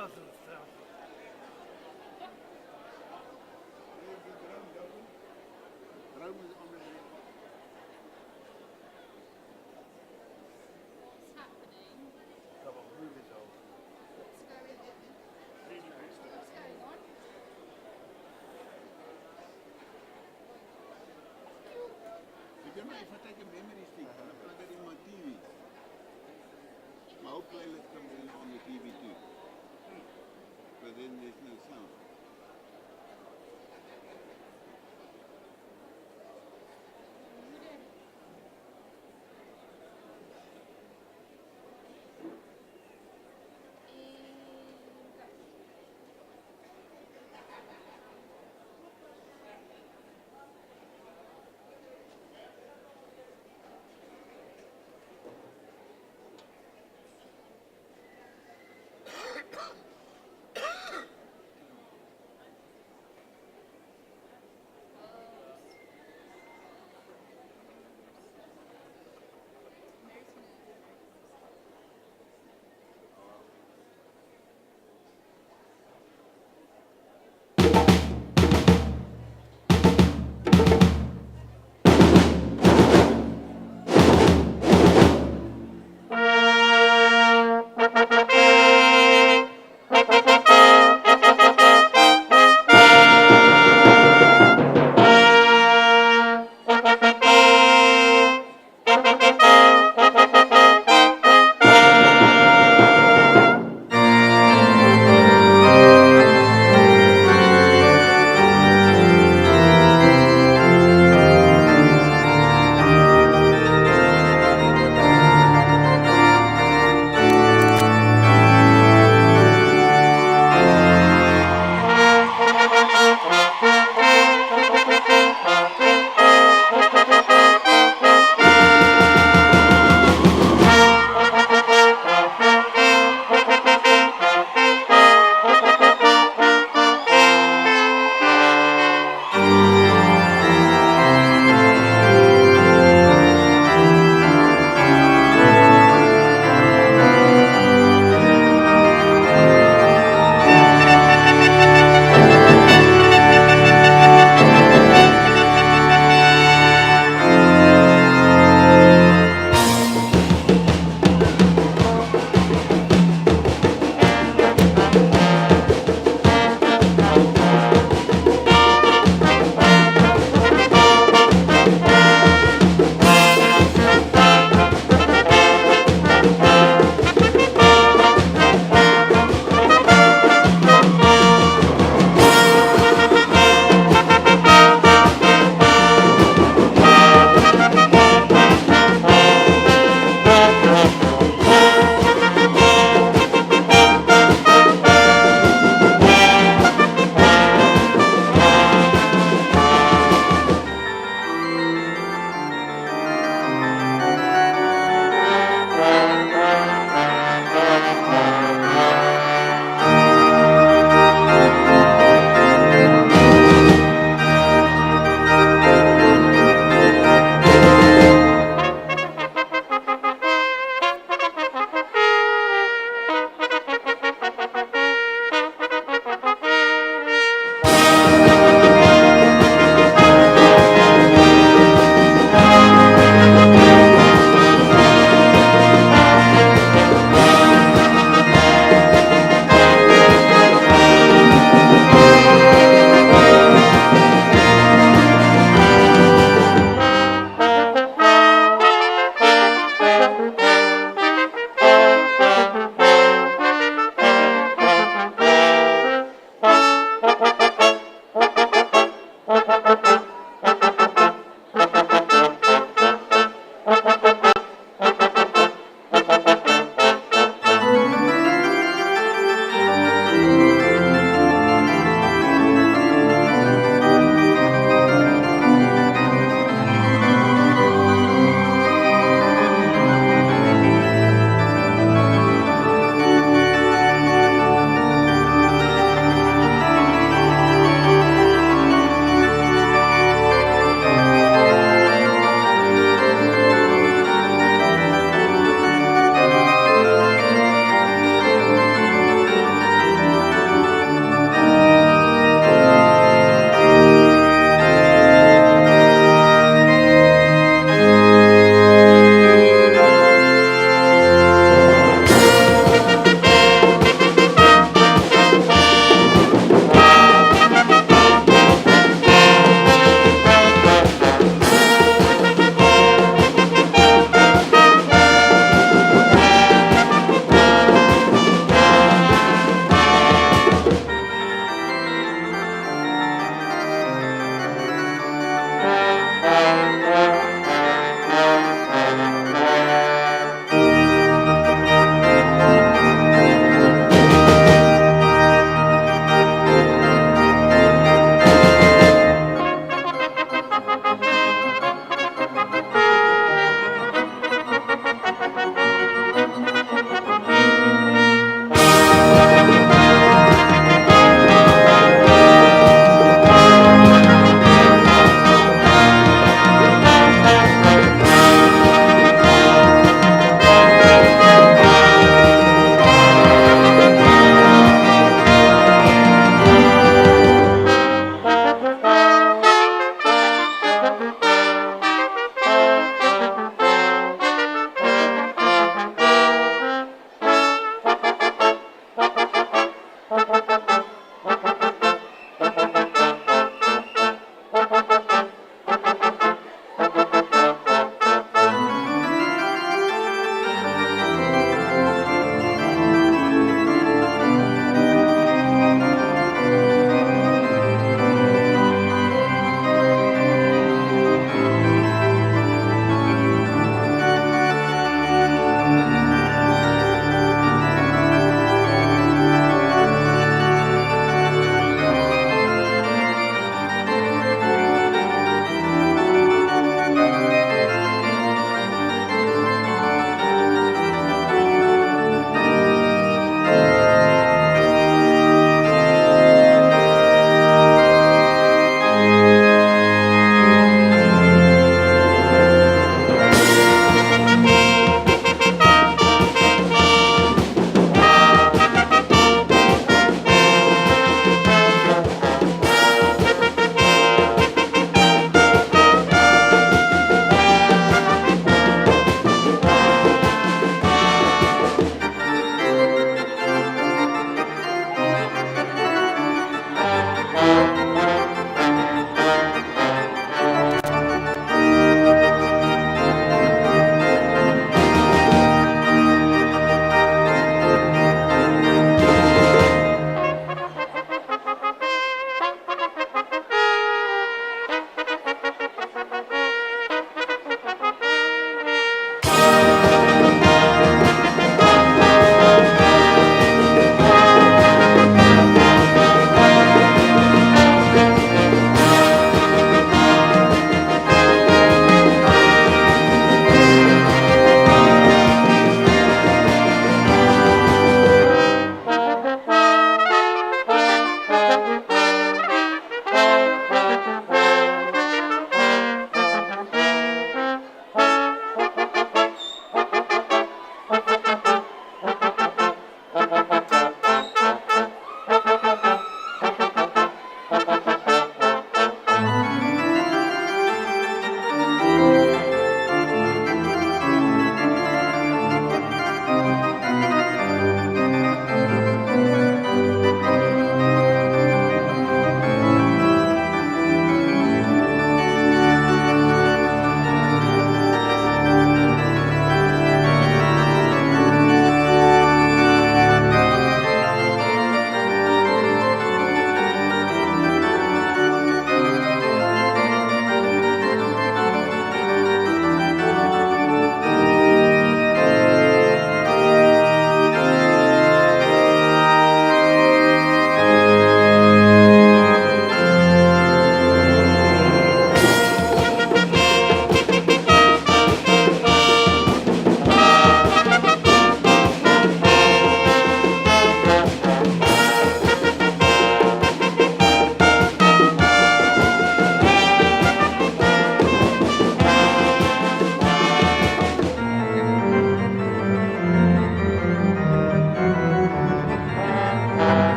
thousands, thousands. Droom is on the way. What's happening? Come on, move it over. What's going on? What's going on? You know, if I take a memory stick and I plug it in my TV, my whole playlist comes in on the TV too. But then there's no sound.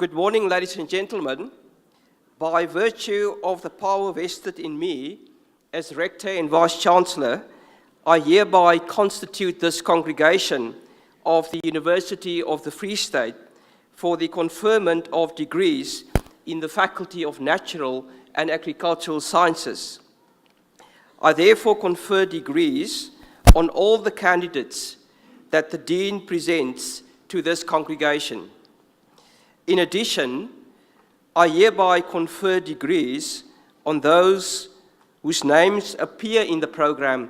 Good morning, ladies and gentlemen. By virtue of the power vested in me as Rector and Vice-Chancellor, I hereby constitute this congregation of the University of the Free State for the conferment of degrees in the Faculty of Natural and Agricultural Sciences. I therefore confer degrees on all the candidates that the Dean presents to this congregation. In addition, I hereby confer degrees on those whose names appear in the program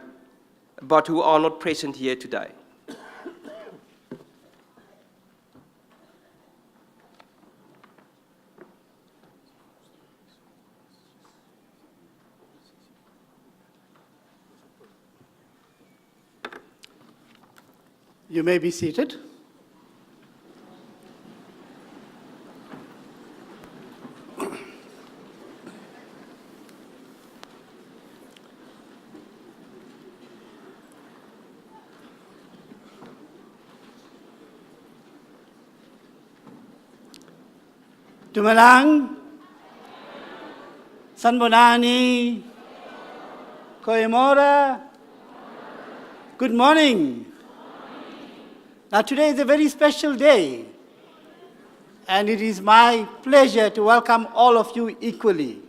but who are not present here today. You may be seated. Dumalang, Sanbonani, Koemora, good morning. Now today is a very special day, and it is my pleasure to welcome all of you equally.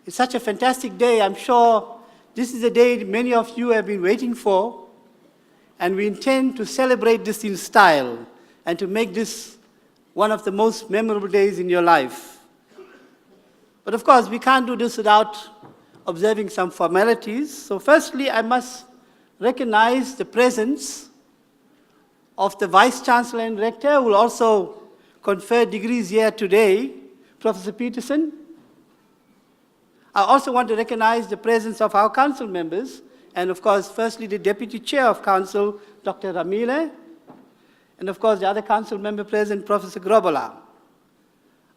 It's such a fantastic day. I'm sure this is a day many of you have been waiting for, and we intend to celebrate this in style and to make this one of the most memorable days in your life. But of course, we can't do this without observing some formalities. So firstly, I must recognize the presence of the Vice-Chancellor and Rector, who will also confer degrees here today, Professor Peterson. I also want to recognize the presence of our council members, and of course, firstly, the Deputy Chair of Council, Dr. Ramile, and of course, the other council member present, Professor Grobola.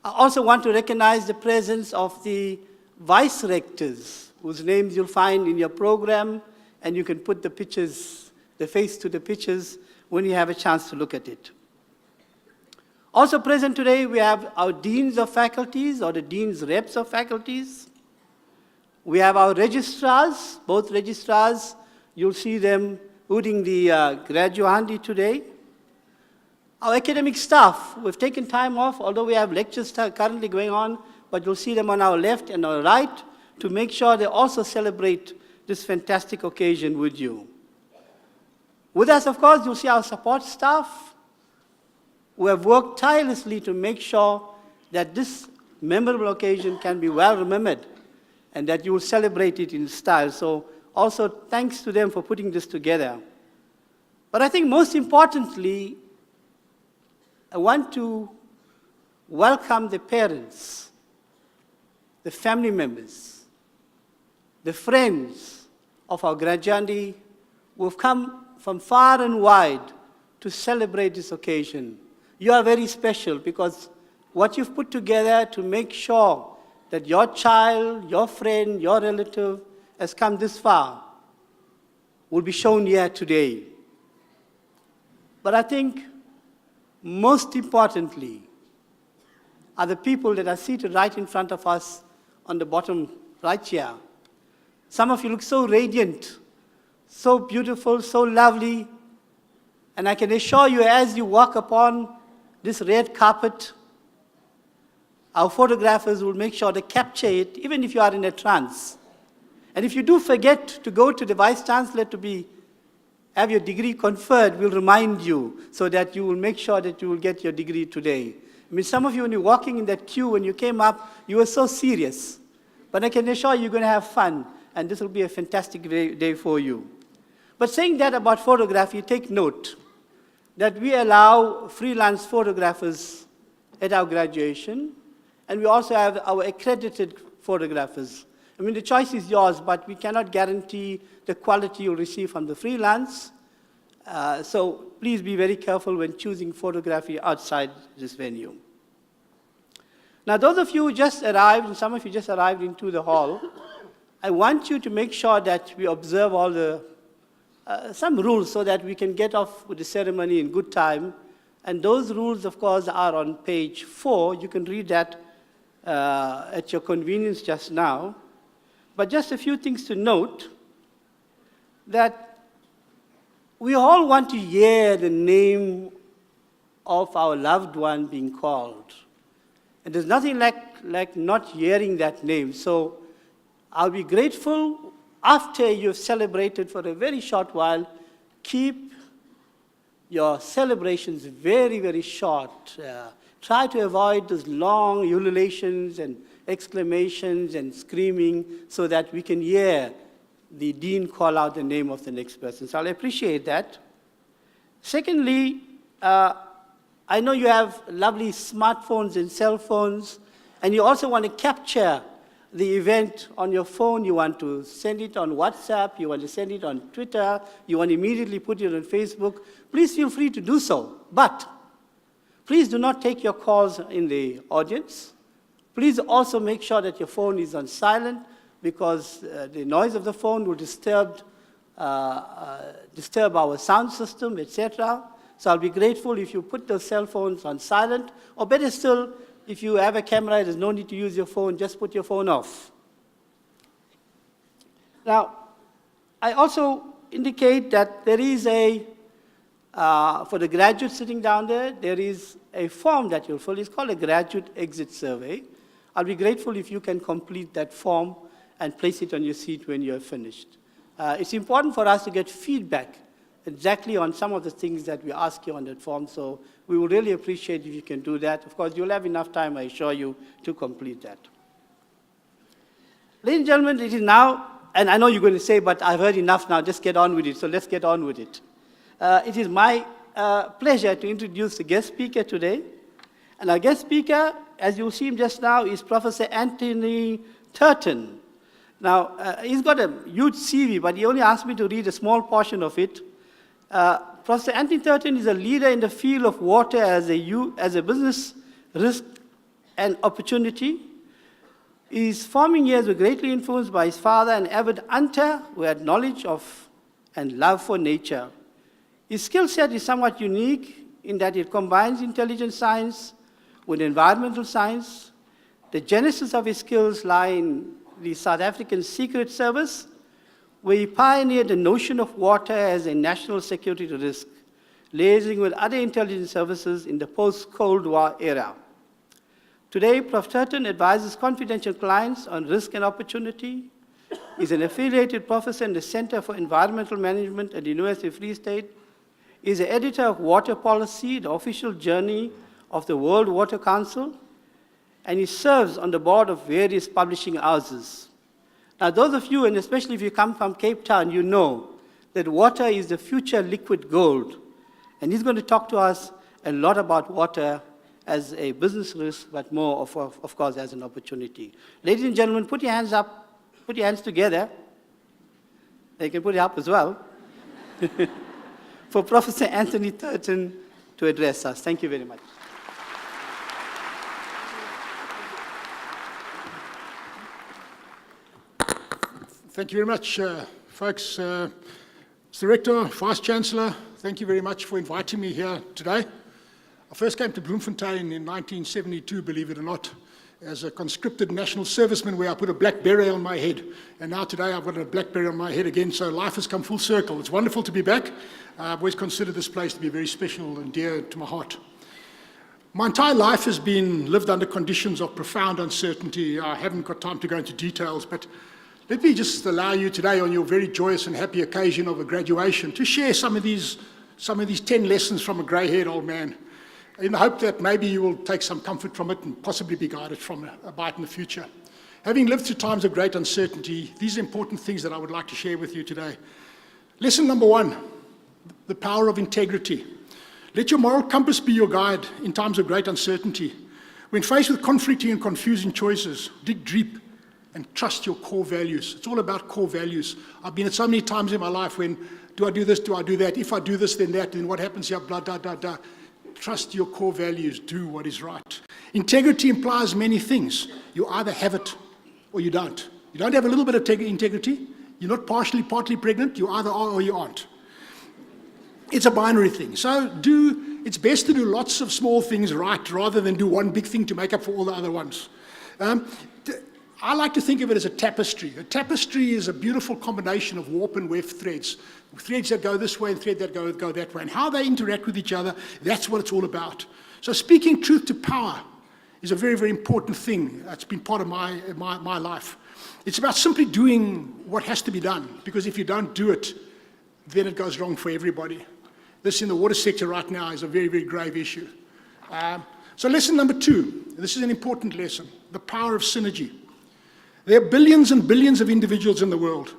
I also want to recognize the presence of the vice rectors, whose names you'll find in your program, and you can put the pictures, the face to the pictures, when you have a chance to look at it. Also present today, we have our deans of faculties, or the deans reps of faculties. We have our registrars, both registrars. You'll see them holding the graduandi today. Our academic staff, we've taken time off, although we have lectures currently going on, but you'll see them on our left and our right to make sure they also celebrate this fantastic occasion with you. With us, of course, you'll see our support staff who have worked tirelessly to make sure that this memorable occasion can be well remembered and that you will celebrate it in style. So also thanks to them for putting this together. But I think most importantly, I want to welcome the parents, the family members, the friends of our graduandi who have come from far and wide to celebrate this occasion. You are very special because what you've put together to make sure that your child, your friend, your relative has come this far will be shown here today. But I think most importantly are the people that are seated right in front of us on the bottom right here. Some of you look so radiant, so beautiful, so lovely, and I can assure you as you walk upon this red carpet, our photographers will make sure to capture it, even if you are in a trance. And if you do forget to go to the Vice-Chancellor to have your degree conferred, we'll remind you so that you will make sure that you will get your degree today. I mean, some of you, when you're walking in that queue, when you came up, you were so serious. But I can assure you you're going to have fun, and this will be a fantastic day for you. But saying that about photography, take note that we allow freelance photographers at our graduation, and we also have our accredited photographers. I mean, the choice is yours, but we cannot guarantee the quality you'll receive from the freelance. So please be very careful when choosing photography outside this venue. Now, those of you who just arrived, and some of you just arrived into the hall, I want you to make sure that we observe all the some rules so that we can get off with the ceremony in good time And those rules, of course, are on page 4. You can read that at your convenience just now. But just a few things to note, that we all want to hear the name of our loved one being called. And there's nothing like not hearing that name. So I'll be grateful after you've celebrated for a very short while. Keep your celebrations very, very short. Try to avoid those long ululations and exclamations and screaming so that we can hear the dean call out the name of the next person. So I'll appreciate that. Secondly, I know you have lovely smartphones and cell phones, and you also want to capture the event on your phone. You want to send it on WhatsApp, you want to send it on Twitter, you want to immediately put it on Facebook. Please feel free to do so. But please do not take your calls in the audience. Please also make sure that your phone is on silent, because the noise of the phone will disturb our sound system, etc. So I'll be grateful if you put those cell phones on silent, or better still, if you have a camera, there's no need to use your phone, just put your phone off. Now, I also indicate that there is for the graduates sitting down there, there is a form that you'll fill. It's called a graduate exit survey. I'll be grateful if you can complete that form and place it on your seat when you're finished. It's important for us to get feedback exactly on some of the things that we ask you on that form, so we will really appreciate if you can do that. Of course, you'll have enough time, I assure you, to complete that. Ladies and gentlemen, it is now, and I know you're going to say, but I've heard enough now, just get on with it, so let's get on with it. It is my pleasure to introduce the guest speaker today. And our guest speaker, as you'll see him just now, is Professor Anthony Turton. Now, he's got a huge CV, but he only asked me to read a small portion of it. Professor Anthony Turton is a leader in the field of water as a business risk and opportunity. His farming years were greatly influenced by his father, an avid hunter who had knowledge of and love for nature. His skill set is somewhat unique in that it combines intelligent science with environmental science. The genesis of his skills lie in the South African Secret Service, where he pioneered the notion of water as a national security risk, liaising with other intelligence services in the post-Cold War era. Today, Prof. Turton advises confidential clients on risk and opportunity. He's an affiliated professor in the Center for Environmental Management at the University of Free State. He's the editor of Water Policy, the official journey of the World Water Council, and he serves on the board of various publishing houses. Now, those of you, and especially if you come from Cape Town, you know that water is the future liquid gold. And he's going to talk to us a lot about water as a business risk, but more, of course, as an opportunity. Ladies and gentlemen, put your hands up, put your hands together. You can put it up as well. For Professor Anthony Turton to address us. Thank you very much. Thank you very much, folks. Director, Vice-Chancellor, thank you very much for inviting me here today. I first came to Bloemfontein in 1972, believe it or not, as a conscripted national serviceman where I put a black beret on my head. And now today I've got a black beret on my head again, so life has come full circle. It's wonderful to be back. I've always considered this place to be very special and dear to my heart. My entire life has been lived under conditions of profound uncertainty. I haven't got time to go into details, but let me just allow you today on your very joyous and happy occasion of a graduation to share some of these 10 lessons from a grey-haired old man, in the hope that maybe you will take some comfort from it and possibly be guided from by it in the future. Having lived through times of great uncertainty, these are important things that I would like to share with you today. Lesson number 1, the power of integrity. Let your moral compass be your guide in times of great uncertainty. When faced with conflicting and confusing choices, dig deep and trust your core values. It's all about core values. I've been at so many times in my life when, do I do this, do I do that? If I do this, then that, then what happens here, blah, blah, blah, blah. Trust your core values, do what is right. Integrity implies many things. You either have it or you don't. You don't have a little bit of integrity, you're not partly pregnant, you either are or you aren't. It's a binary thing. So do it's best to do lots of small things right rather than do one big thing to make up for all the other ones. I like to think of it as a tapestry. A tapestry is a beautiful combination of warp and weft threads. Threads that go this way and threads that go that way. And how they interact with each other, that's what it's all about. So speaking truth to power is a very, very important thing. That's been part of my life. It's about simply doing what has to be done, because if you don't do it, then it goes wrong for everybody. This in the water sector right now is a very, very grave issue. So lesson number 2, this is an important lesson, the power of synergy. There are billions and billions of individuals in the world.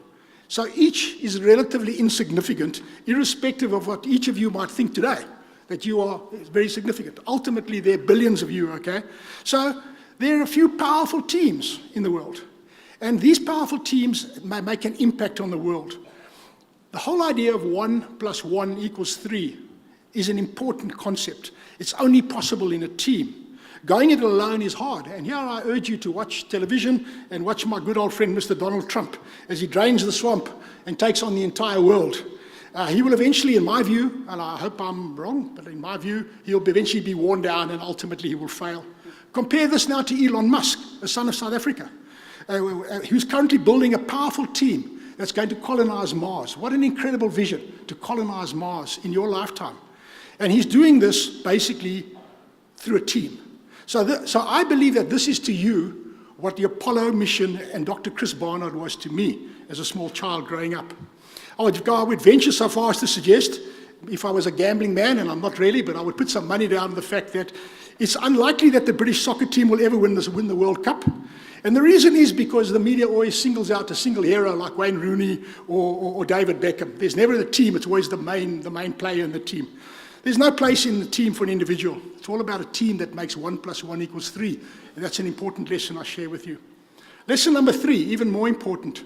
So each is relatively insignificant, irrespective of what each of you might think today, that you are very significant. Ultimately, there are billions of you, okay? So there are a few powerful teams in the world. And these powerful teams may make an impact on the world. The whole idea of 1 + 1 = 3 is an important concept. It's only possible in a team. Going it alone is hard. And here I urge you to watch television and watch my good old friend, Mr. Donald Trump, as he drains the swamp and takes on the entire world. He will eventually, in my view, and I hope I'm wrong, but in my view, he'll eventually be worn down and ultimately he will fail. Compare this now to Elon Musk, a son of South Africa, who's currently building a powerful team that's going to colonize Mars. What an incredible vision, to colonize Mars in your lifetime. And he's doing this basically through a team. So I believe that this is to you what the Apollo mission and Dr. Chris Barnard was to me as a small child growing up. I would venture so far as to suggest, if I was a gambling man, and I'm not really, but I would put some money down on the fact that it's unlikely that the British soccer team will ever win the World Cup. And the reason is because the media always singles out a single hero like Wayne Rooney or David Beckham. There's never the team, it's always the main player in the team. There's no place in the team for an individual. It's all about a team that makes 1 + 1 = 3. And that's an important lesson I share with you. Lesson number 3, even more important,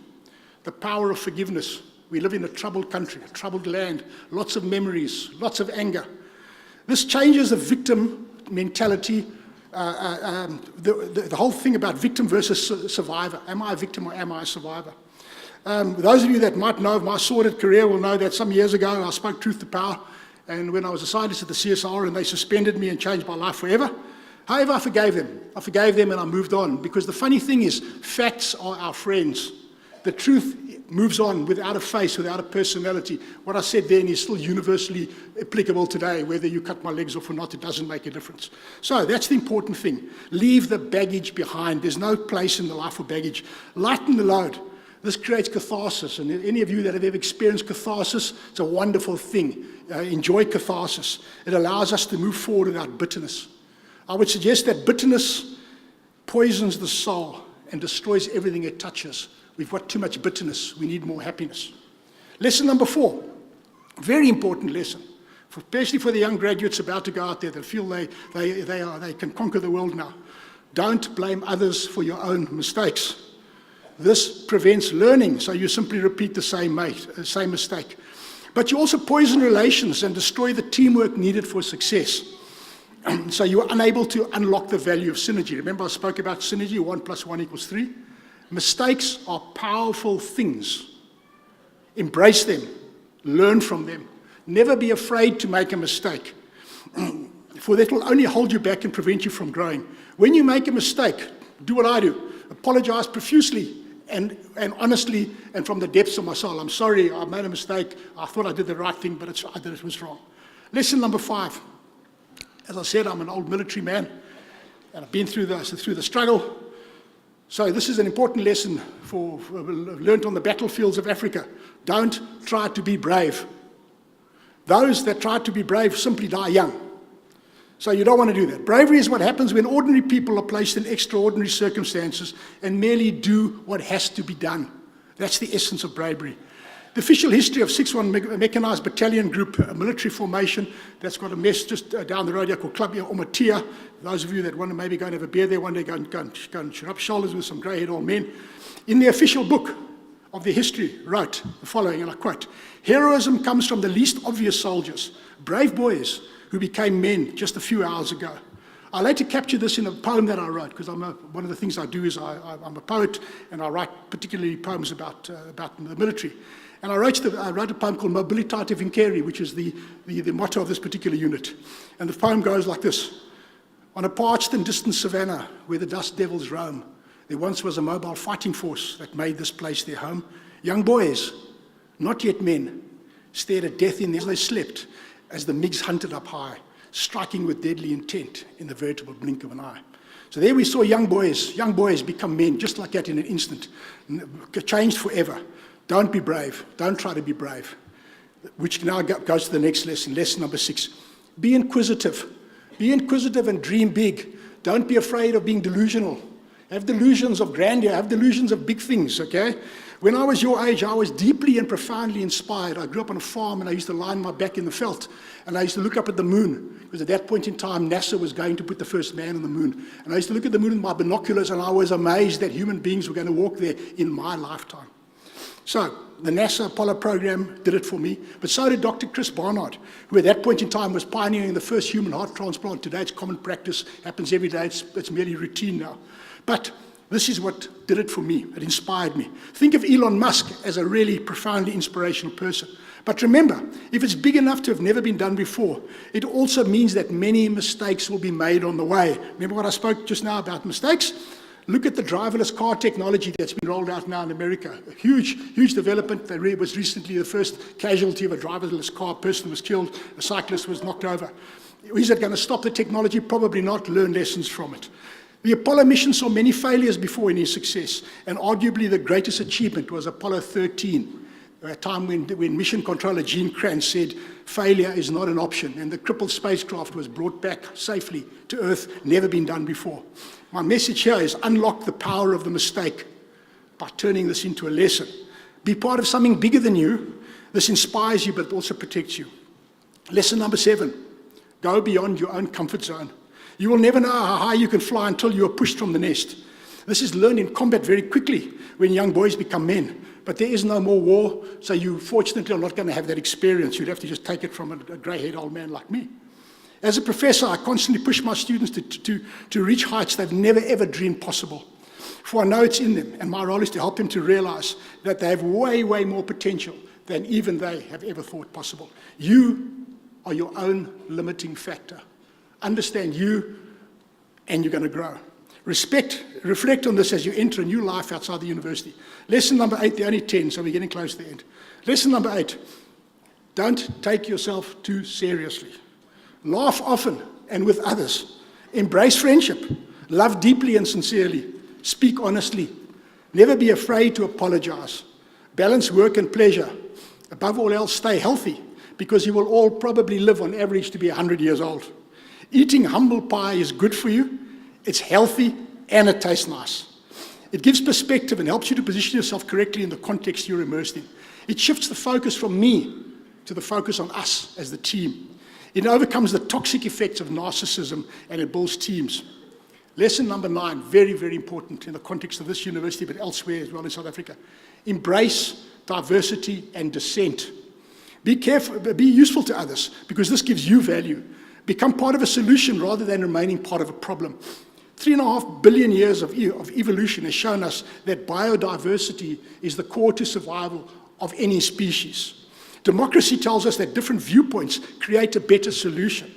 the power of forgiveness. We live in a troubled country, a troubled land, lots of memories, lots of anger. This changes the victim mentality, the whole thing about victim versus survivor. Am I a victim or am I a survivor? Those of you that might know of my sordid career will know that some years ago I spoke truth to power. And when I was a scientist at the CSR and they suspended me and changed my life forever, however, I forgave them. I forgave them and I moved on. Because the funny thing is, facts are our friends. The truth moves on without a face, without a personality. What I said then is still universally applicable today. Whether you cut my legs off or not, it doesn't make a difference. So that's the important thing. Leave the baggage behind. There's no place in the life for baggage. Lighten the load. This creates catharsis, and any of you that have ever experienced catharsis, it's a wonderful thing. Enjoy catharsis. It allows us to move forward without bitterness. I would suggest that bitterness poisons the soul and destroys everything it touches. We've got too much bitterness. We need more happiness. Lesson number 4, very important lesson, especially for the young graduates about to go out there that feel they can conquer the world now. Don't blame others for your own mistakes. This prevents learning, so you simply repeat the same mistake. But you also poison relations and destroy the teamwork needed for success. So you're unable to unlock the value of synergy. Remember I spoke about synergy, 1 + 1 = 3? Mistakes are powerful things. Embrace them. Learn from them. Never be afraid to make a mistake, for that will only hold you back and prevent you from growing. When you make a mistake, do what I do. Apologize profusely and honestly and from the depths of my soul. I'm sorry, I made a mistake. I thought I did the right thing, but I did it was wrong. Lesson number 5. As I said, I'm an old military man, and I've been through the struggle. So this is an important lesson learned on the battlefields of Africa. Don't try to be brave. Those that try to be brave simply die young. So you don't want to do that. Bravery is what happens when ordinary people are placed in extraordinary circumstances and merely do what has to be done. That's the essence of bravery. The official history of 6th Mechanized Battalion Group, a military formation that's got a mess just down the road here called Club Omatia. Those of you that want to maybe go and have a beer there one day, go and rub shoulders with some grey-haired old men. In the official book of the history wrote the following, and I quote, "Heroism comes from the least obvious soldiers, brave boys who became men just a few hours ago. I later captured this in a poem that I wrote, because one of the things I do is I'm a poet, and I write particularly poems about the military. And I wrote a poem called Mobilitate Vincere, which is the motto of this particular unit. And the poem goes like this. On a parched and distant savannah where the dust devils roam, there once was a mobile fighting force that made this place their home. Young boys, not yet men, stared at death in as they slept as the MiGs hunted up high, striking with deadly intent in the veritable blink of an eye. So there we saw young boys become men just like that in an instant, changed forever. Don't be brave. Don't try to be brave. Which now goes to the next lesson, lesson number 6. Be inquisitive. Be inquisitive and dream big. Don't be afraid of being delusional. Have delusions of grandeur. Have delusions of big things, okay? When I was your age, I was deeply and profoundly inspired. I grew up on a farm, and I used to lie on my back in the veld, and I used to look up at the moon, because at that point in time, NASA was going to put the first man on the moon. And I used to look at the moon with my binoculars, and I was amazed that human beings were going to walk there in my lifetime. So, the NASA Apollo program did it for me, but so did Dr. Chris Barnard, who at that point in time was pioneering the first human heart transplant. Today it's common practice, happens every day, it's merely routine now. But this is what did it for me, it inspired me. Think of Elon Musk as a really profoundly inspirational person. But remember, if it's big enough to have never been done before, it also means that many mistakes will be made on the way. Remember what I spoke just now about mistakes? Look at the driverless car technology that's been rolled out now in America. A huge development. There was recently the first casualty of a driverless car. A person was killed, a cyclist was knocked over. Is it going to stop the technology? Probably not. Learn lessons from it. The Apollo mission saw many failures before any success, and arguably the greatest achievement was Apollo 13, a time when mission controller Gene Kranz said, failure is not an option, and the crippled spacecraft was brought back safely to Earth, never been done before. My message here is unlock the power of the mistake by turning this into a lesson. Be part of something bigger than you. This inspires you, but it also protects you. Lesson number 7, go beyond your own comfort zone. You will never know how high you can fly until you are pushed from the nest. This is learned in combat very quickly when young boys become men. But there is no more war, so you fortunately are not going to have that experience. You'd have to just take it from a grey-haired old man like me. As a professor, I constantly push my students to reach heights they've never ever dreamed possible. For I know it's in them, and my role is to help them to realize that they have way more potential than even they have ever thought possible. You are your own limiting factor. Understand you, and you're going to grow. Reflect on this as you enter a new life outside the university. Lesson number 8, the only 10, so we're getting close to the end. Lesson number 8, don't take yourself too seriously. Laugh often and with others. Embrace friendship. Love deeply and sincerely. Speak honestly. Never be afraid to apologize. Balance work and pleasure. Above all else, stay healthy, because you will all probably live on average to be 100 years old. Eating humble pie is good for you. It's healthy and it tastes nice. It gives perspective and helps you to position yourself correctly in the context you're immersed in. It shifts the focus from me to the focus on us as the team. It overcomes the toxic effects of narcissism, and it builds teams. Lesson number 9, very important in the context of this university, but elsewhere as well in South Africa. Embrace diversity and dissent. Be careful, be useful to others, because this gives you value. Become part of a solution rather than remaining part of a problem. 3.5 billion years of evolution has shown us that biodiversity is the core to survival of any species. Democracy tells us that different viewpoints create a better solution.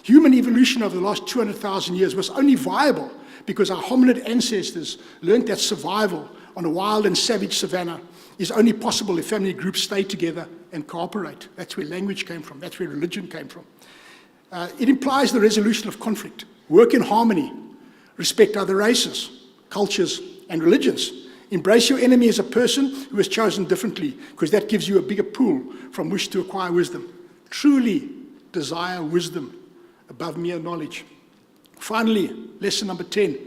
Human evolution over the last 200,000 years was only viable because our hominid ancestors learned that survival on a wild and savage savanna is only possible if family groups stay together and cooperate. That's where language came from. That's where religion came from. It implies the resolution of conflict, work in harmony, respect other races, cultures, and religions. Embrace your enemy as a person who has chosen differently, because that gives you a bigger pool from which to acquire wisdom. Truly desire wisdom above mere knowledge. Finally, lesson number 10,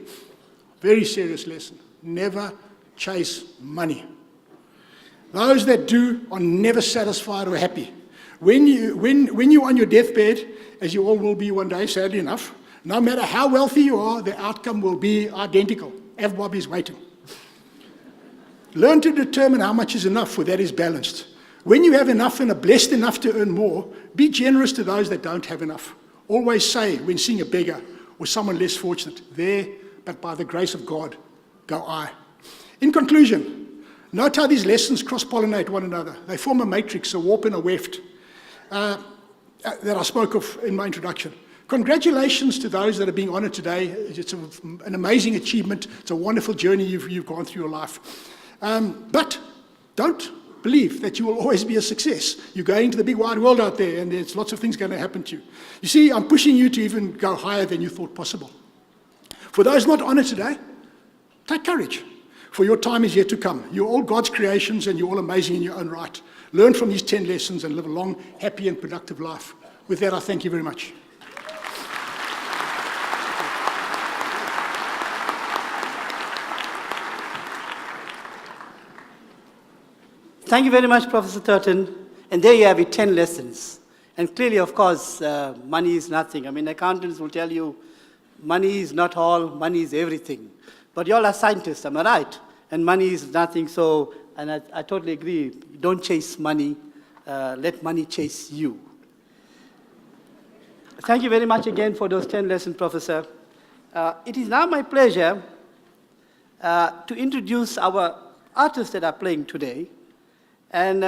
very serious lesson. Never chase money. Those that do are never satisfied or happy. When you're on your deathbed, as you all will be one day, sadly enough, no matter how wealthy you are, the outcome will be identical. Everybody's waiting. Learn to determine how much is enough, for that is balanced. When you have enough and are blessed enough to earn more, be generous to those that don't have enough. Always say, when seeing a beggar, or someone less fortunate. There, but by the grace of God, go I. In conclusion, note how these lessons cross-pollinate one another. They form a matrix, a warp and a weft, that I spoke of in my introduction. Congratulations to those that are being honored today. It's an amazing achievement. It's a wonderful journey you've gone through your life. But don't believe that you will always be a success. You're going into the big wide world out there, and there's lots of things going to happen to you. You see, I'm pushing you to even go higher than you thought possible. For those not honored today, take courage, for your time is yet to come. You're all God's creations, and you're all amazing in your own right. Learn from these 10 lessons and live a long, happy, and productive life. With that, I thank you very much. Thank you very much, Professor Turton. And there you have it, 10 lessons. And clearly, of course, money is nothing. I mean, accountants will tell you money is not all, money is everything. But you all are scientists, am I right? And money is nothing, so, and I totally agree. Don't chase money. Let money chase you. Thank you very much again for those 10 lessons, Professor. It is now my pleasure to introduce our artists that are playing today. And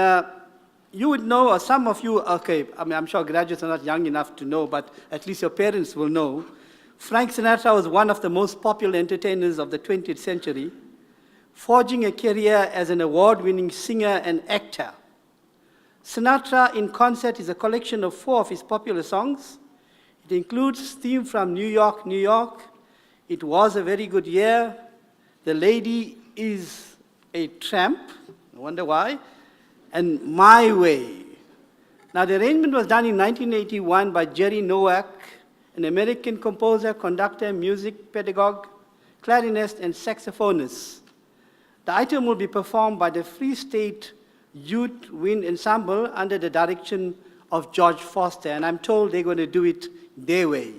you would know, or some of you, okay, I mean, I'm sure graduates are not young enough to know, but at least your parents will know. Frank Sinatra was one of the most popular entertainers of the 20th century, forging a career as an award-winning singer and actor. Sinatra in Concert is a collection of 4 of his popular songs. It includes Theme from New York, New York, It Was a Very Good Year, The Lady Is a Tramp, I wonder why, and My Way. Now, the arrangement was done in 1981 by Jerry Nowak, an American composer, conductor, music pedagogue, clarinist, and saxophonist. The item will be performed by the Free State Youth Wind Ensemble under the direction of George Foster, and I'm told they're going to do it their way.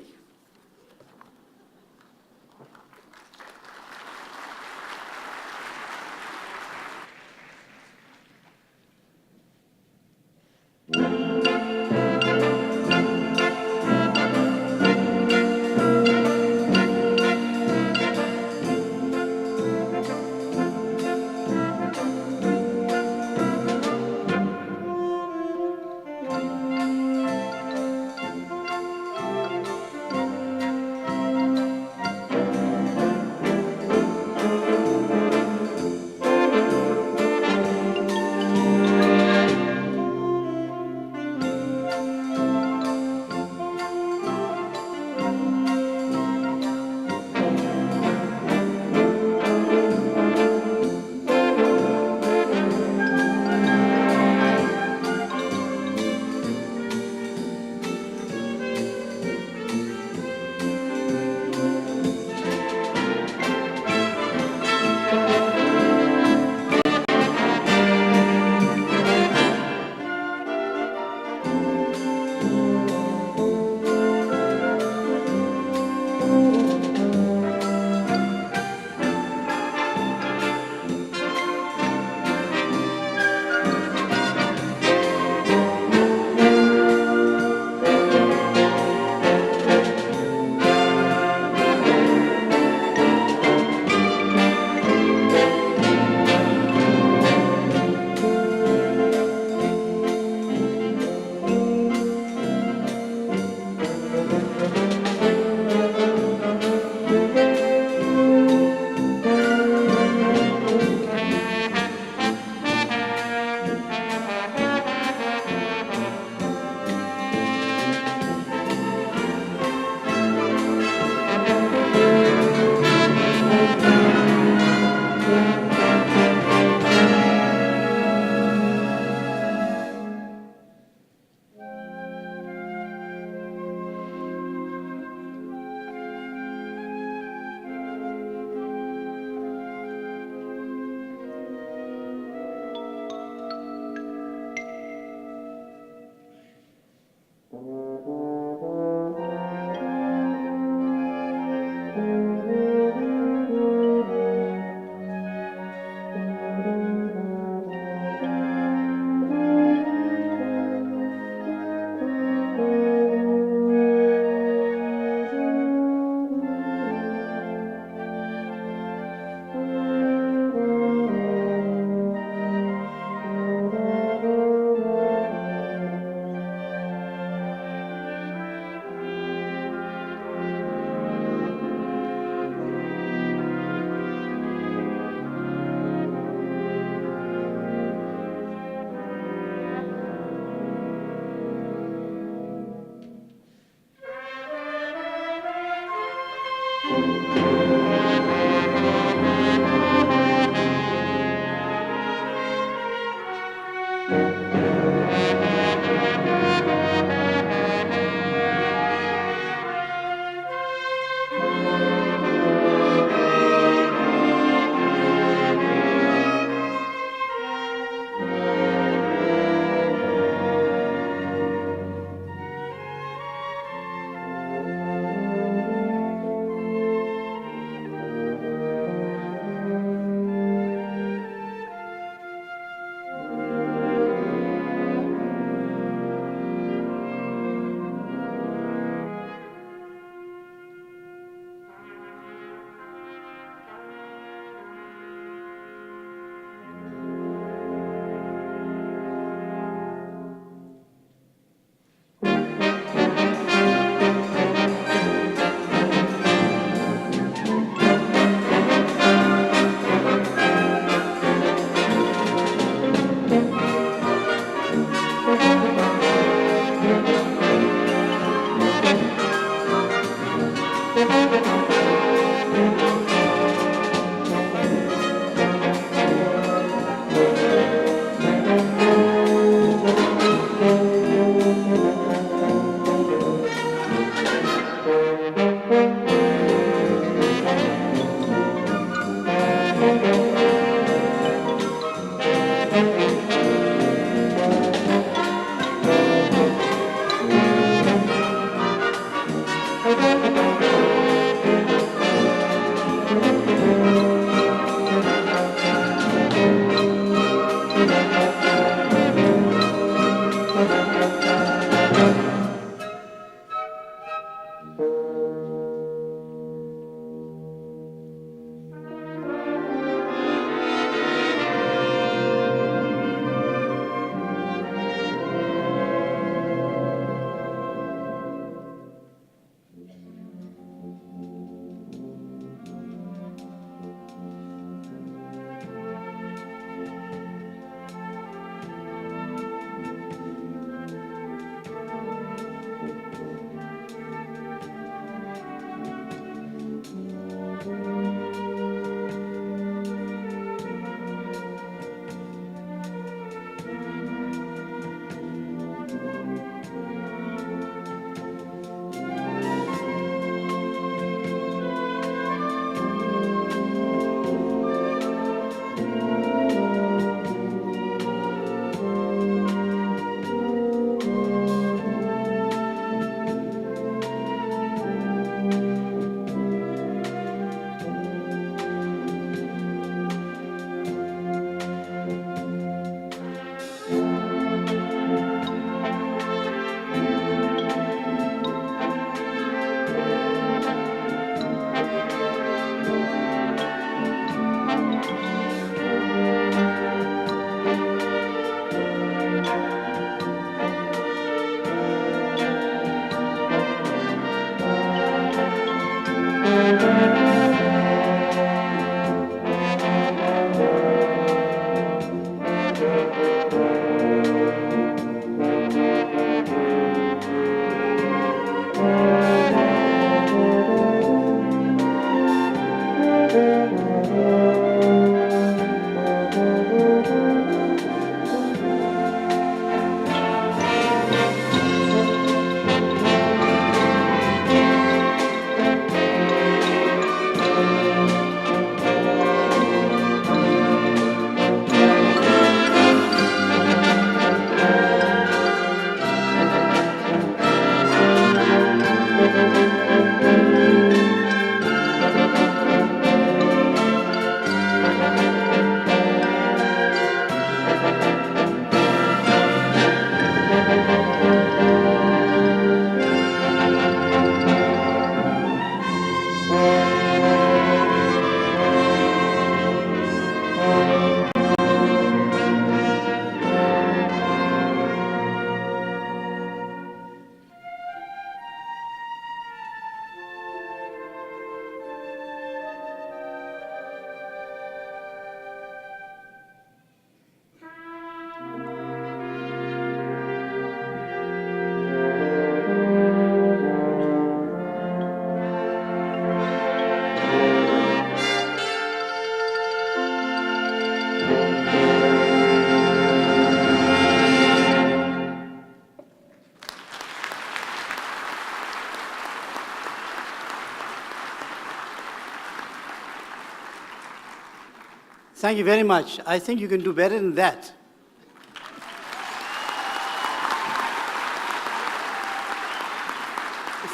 Thank you very much. I think you can do better than that.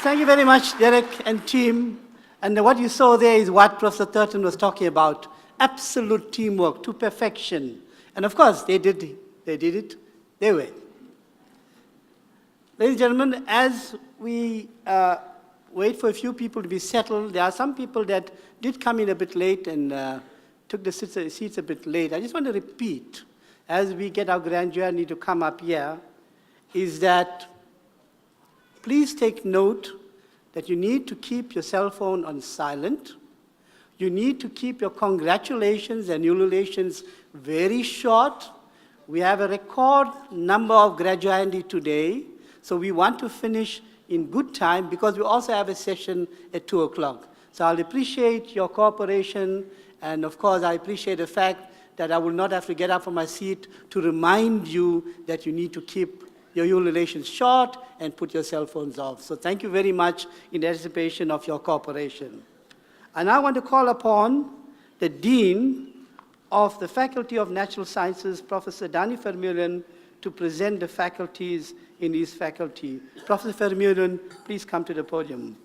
Thank you very much, Derek and team. And what you saw there is what Professor Thurton was talking about. Absolute teamwork to perfection. And of course, they did it their way. Ladies and gentlemen, as we wait for a few people to be settled, there are some people that did come in a bit late and took the seats a bit late. I just want to repeat, as we get our grand jury to come up here, is that please take note that you need to keep your cell phone on silent. You need to keep your congratulations and ululations very short. We have a record number of graduandi today, so we want to finish in good time because we also have a session at 2 o'clock. So I'll appreciate your cooperation, and of course I appreciate the fact that I will not have to get up from my seat to remind you that you need to keep your ululations short and put your cell phones off. So thank you very much in anticipation of your cooperation. I now want to call upon the Dean of the Faculty of Natural Sciences, Professor Danny Vermeulen, to present the faculties in his faculty. Professor Vermeulen, please come to the podium.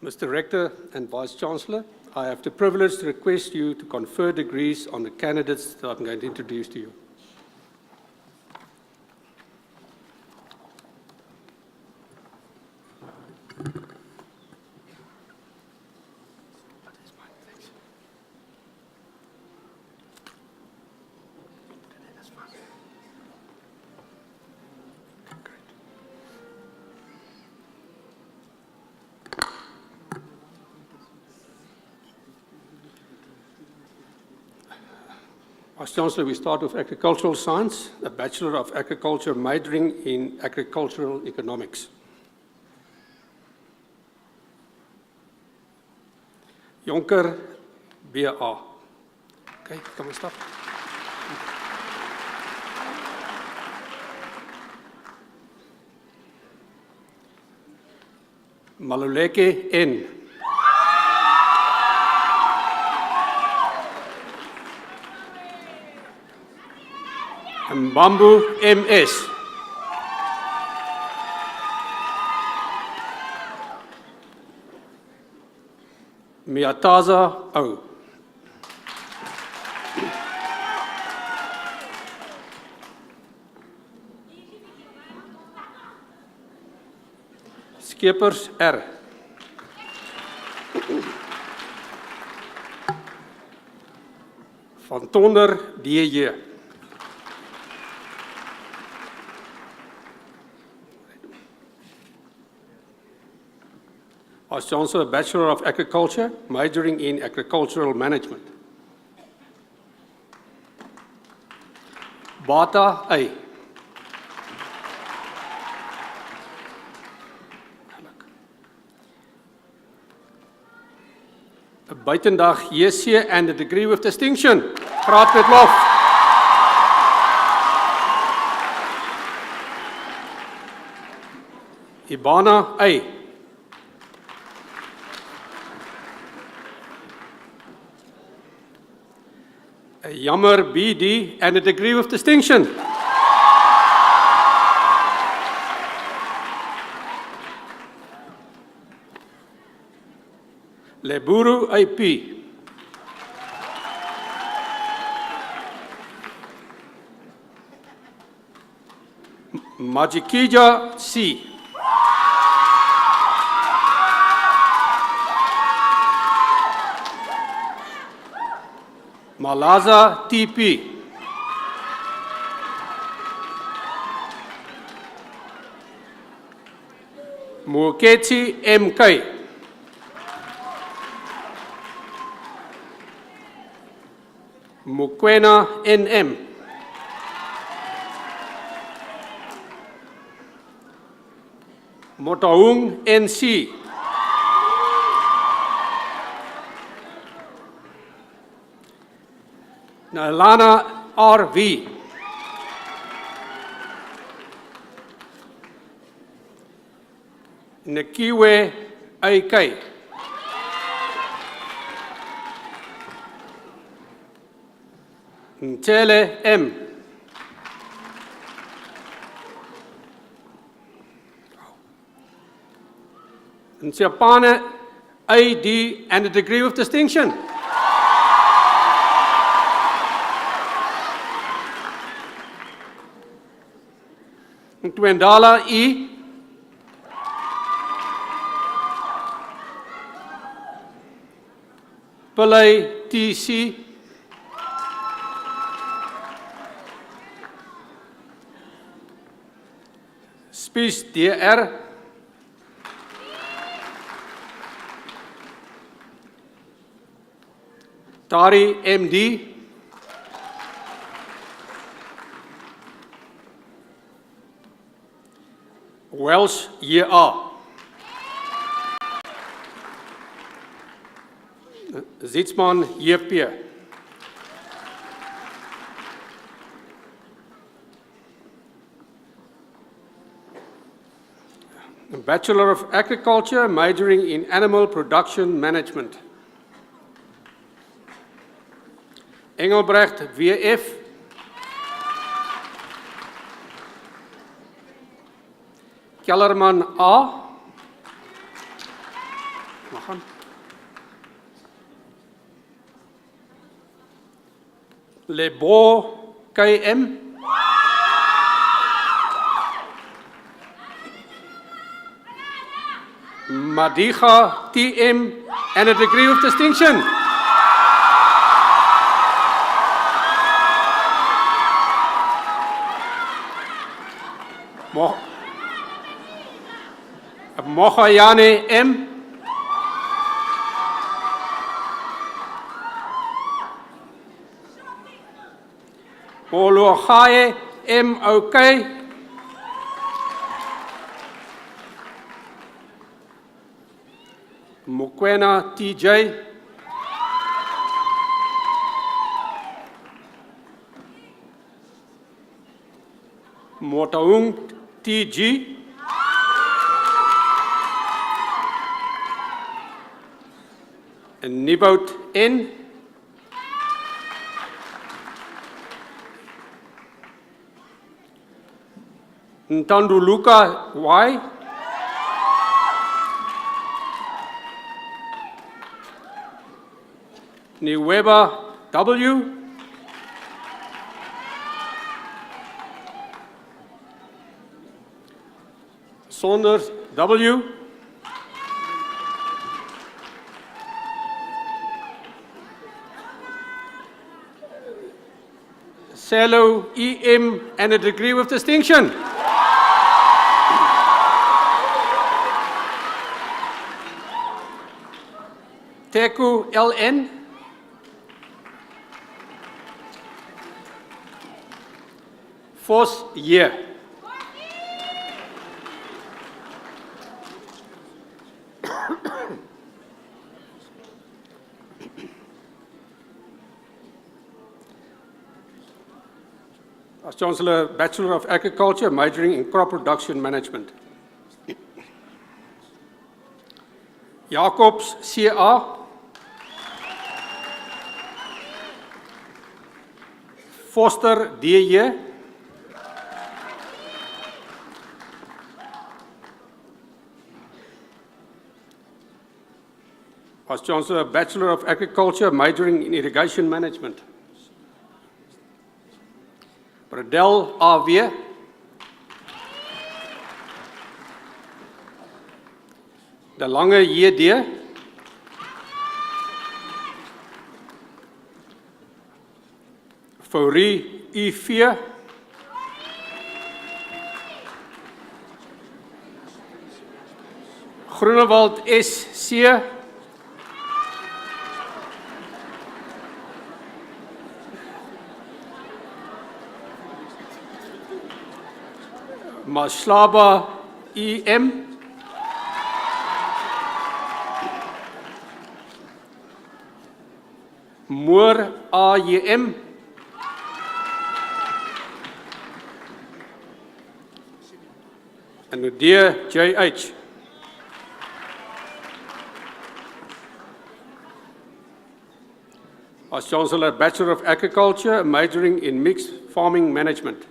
Mr. Rector and Vice-Chancellor, I have the privilege to request you to confer degrees on the candidates that I'm going to introduce to you. Vice-Chancellor, we start with agricultural science, a Bachelor of Agriculture majoring in agricultural economics. Jonker, BA. Okay, come on, stop. Maluleke, N. Mbambu, MS. Miataza, O. Skeepers, R. Van Tonder, DJ. Vice-Chancellor, Bachelor of Agriculture, majoring in Agricultural Management. Bata, A. A buitendag JC and a degree with distinction. Graad met lof. Ibana, A. A Jammer, BD and a degree with distinction. Leburu, AP. Majikija, C. Malaza, TP. Muketsi, MK. Mukwena, NM. Motaung, NC. Nalana, RV. Nekiwe AK. Ntele M. Nsiapane AD and a degree of distinction. Twendala E. Pillay TC. Spies DR. Tari MD. Welsh JA. Zietsman JP. Bachelor of Agriculture, majoring in Animal Production Management. Engelbrecht WF. Kellerman A. Lebo KM. Madiga TM and a degree of distinction. Mohayane M. Olohaye MOK. Mokwena TJ. Motaung TG. And Nibout N. Ntanduluka Y. Niweba W. Saunders W. Cello EM and a degree with distinction. Teku LN. Fourth year. As Chancellor, Bachelor of Agriculture, majoring in Crop Production Management. Jacobs CA. Foster DJ. As Chancellor, Bachelor of Agriculture, majoring in Irrigation Management. Bradel AW. De Lange JD. Fourie IV. Groenewald SC. Maslaba EM. Moor AJM. En Nudea JH. Vice Chancellor, Bachelor of Agriculture, majoring in Mixed Farming Management.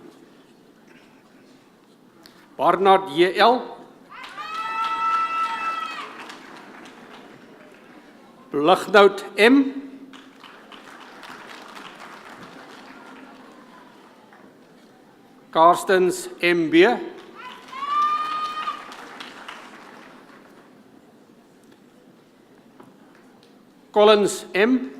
Barnard J.L. Blignout M. Karstens M.B. Collins M.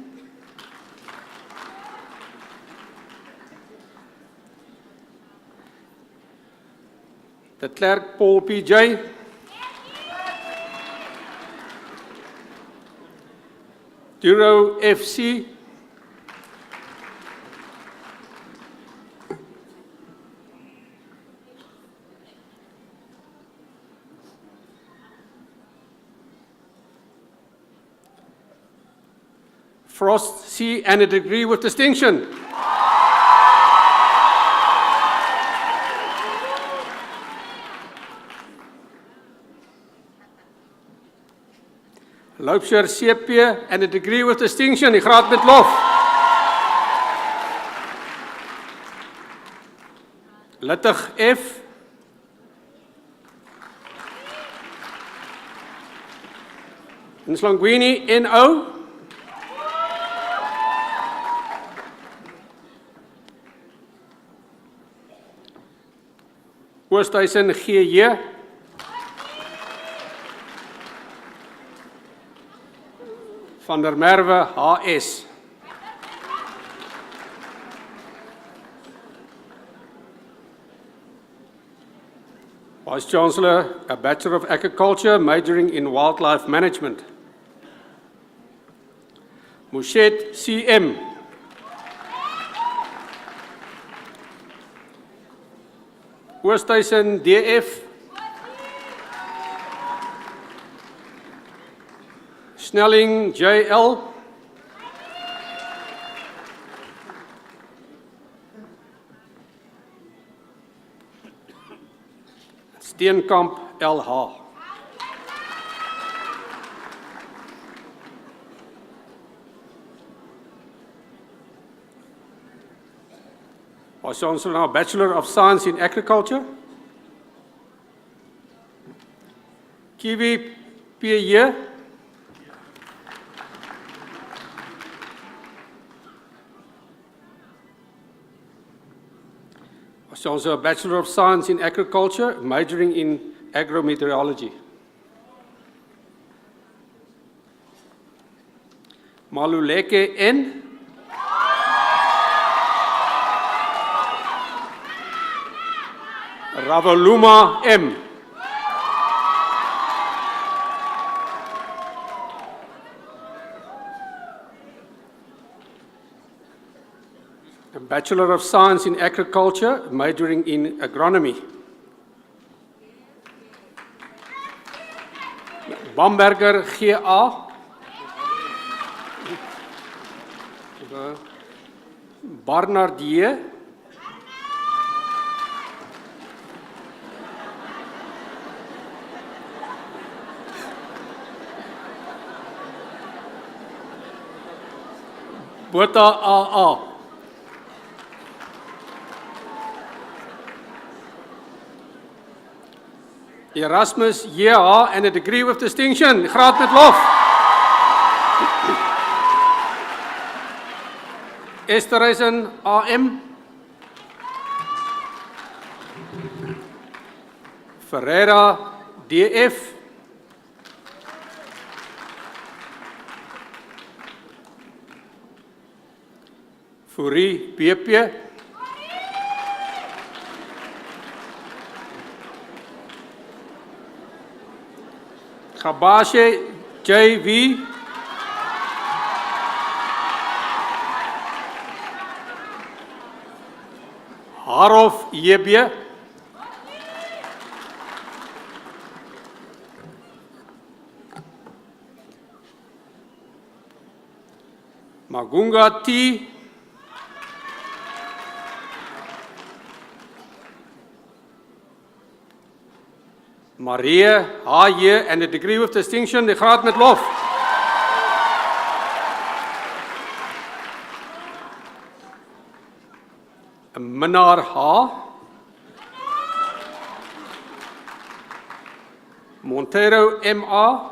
De Klerk Paul P.J. Duro F.C. Frost C. and a degree with distinction. Loubser CP and a degree with distinction, die graad met lof. Luttig F. Nslangwini NO. Oosthuizen GJ. Van der Merwe HS. Vice Chancellor, a Bachelor of Agriculture, majoring in Wildlife Management. Mouchet CM. Oosthuizen DF. Snelling JL. Steenkamp LH. Vice Chancellor, now Bachelor of Science in Agriculture. Kiwi P.J. Vice Chancellor, Bachelor of Science in Agriculture, majoring in Agrometeorology. Maluleke N. Ravaluma M. A Bachelor of Science in Agriculture, majoring in Agronomy. Bamberger G.A. Barnard J. Bota A.A. Erasmus J.H. and a degree with distinction, graad met lof. Esterhuizen A.M. Ferreira D.F. Fourie B.P. Gabashe J.V. Harov J.B. Magunga T. Marie H.J. and a degree with distinction, die graad met lof. Minnaar H. Montero M.A.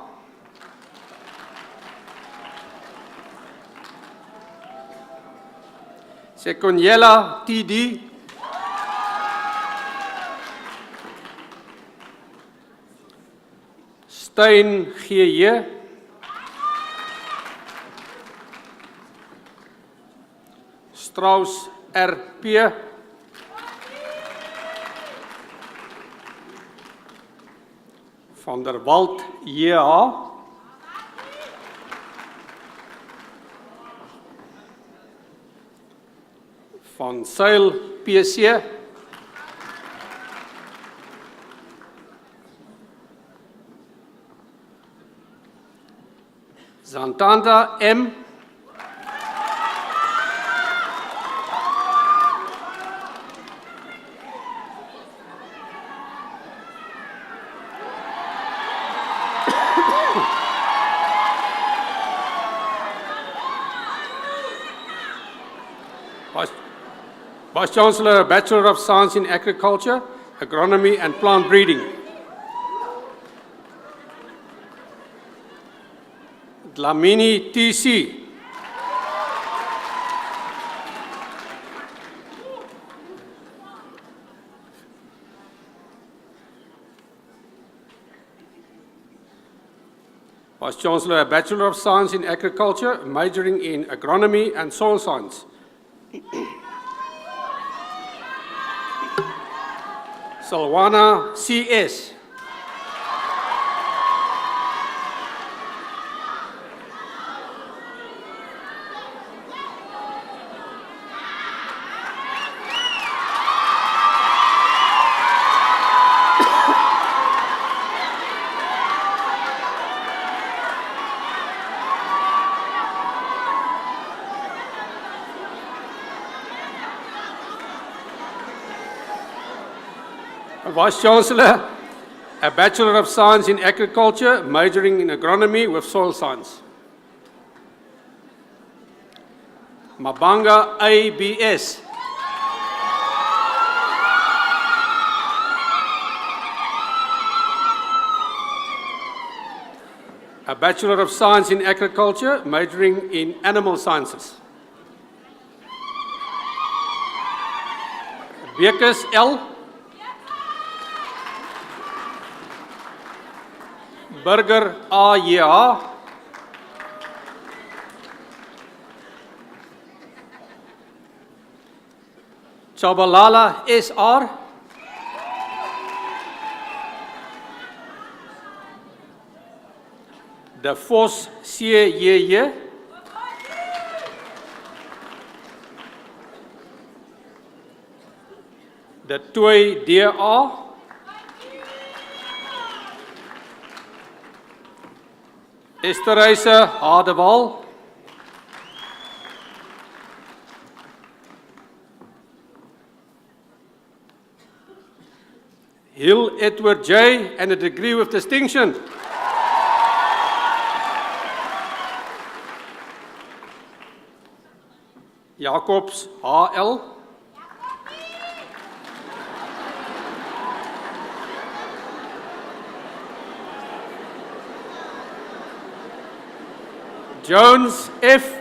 Sekonyela T.D. Stein G.J. Strauss R.P. Van der Walt J.A. Van Zyl P.C. Zantanda M. Vice Chancellor, Bachelor of Science in Agriculture, Agronomy and Plant Breeding. Dlamini T.C. Vice Chancellor, Bachelor of Science in Agriculture, majoring in Agronomy and Soil Science. Salwana C.S. Vice Chancellor, a Bachelor of Science in Agriculture, majoring in Agronomy with Soil Science. Mabanga A.B.S. A Bachelor of Science in Agriculture, majoring in Animal Sciences. Bekus L. Burger A.J.A. Chabalala S.R. De Vos C.J.J. De Toy D.A. Esterhuise Hadewal. Hill Edward J. and a degree with distinction. Jacobs H.L. Jones F.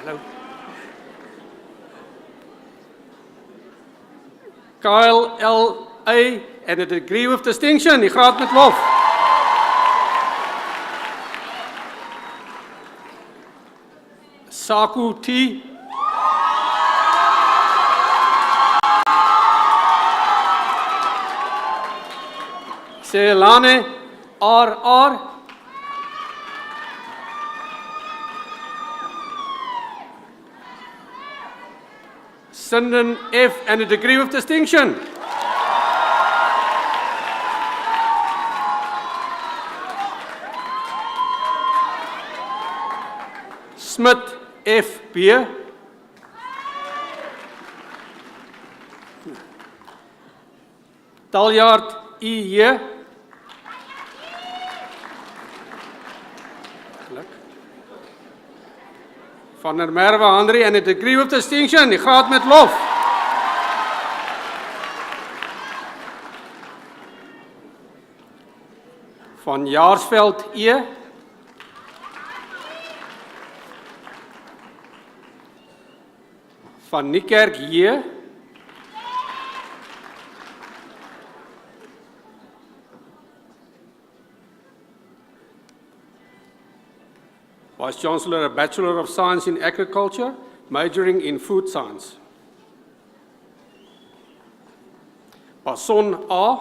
Hello. Kyle L.A. and a degree with distinction. Die graad met lof. Saku T. Selane R.R. Sinden F. and a degree with distinction. Smith F.B. Taljard E.J. Van der Merwe Henry and a degree of distinction, die graad met lof. Van Jaarsveld E. Van Niekerk J. Vice Chancellor, a Bachelor of Science in Agriculture, majoring in Food Science. Pason A.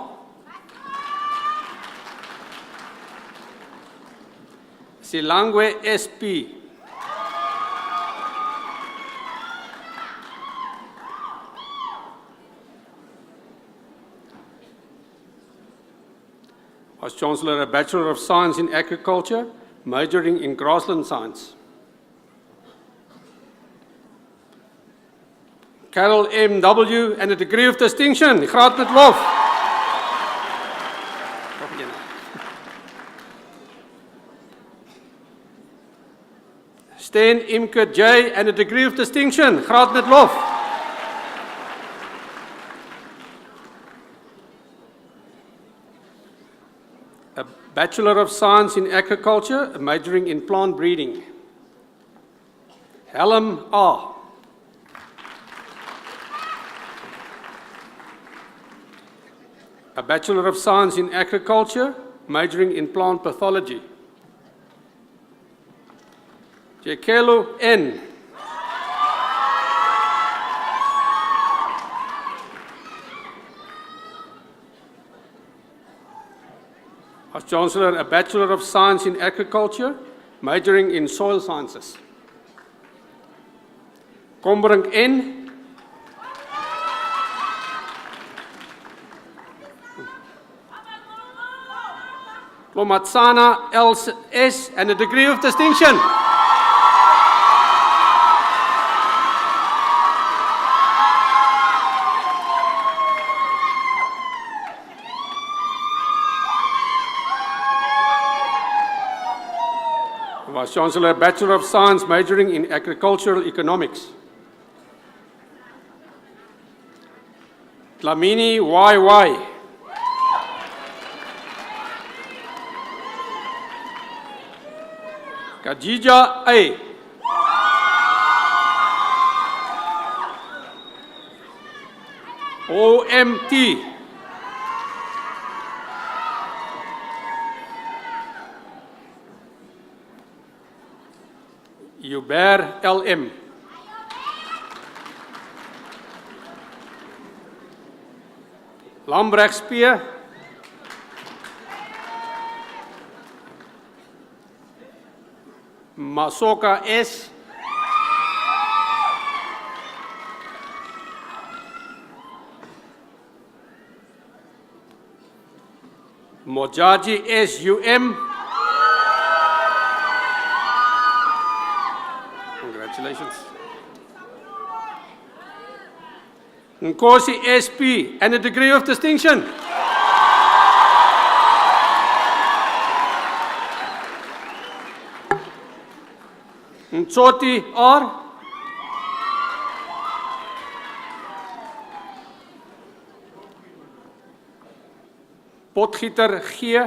Silangwe SP. Vice Chancellor, a Bachelor of Science in Agriculture, majoring in Grassland Science. Carol M.W. and a degree of distinction, graad met lof. Steen Imke J. and a degree of distinction, graad met lof. A Bachelor of Science in Agriculture, majoring in plant breeding. Helm A. A Bachelor of Science in Agriculture, majoring in plant pathology. Jekelo N. As Chancellor, a Bachelor of Science in Agriculture, majoring in Soil Sciences. Kombrink N. Lomatsana LS and a degree of distinction. Vice Chancellor, Bachelor of Science, majoring in Agricultural Economics. Dlamini YY. Kajija A. OMT. Hubert LM. Lambrechts P. Masoka S. Mojaji SUM. Congratulations. Nkosi SP and a degree of distinction. Ntsoti R. Potgieter G.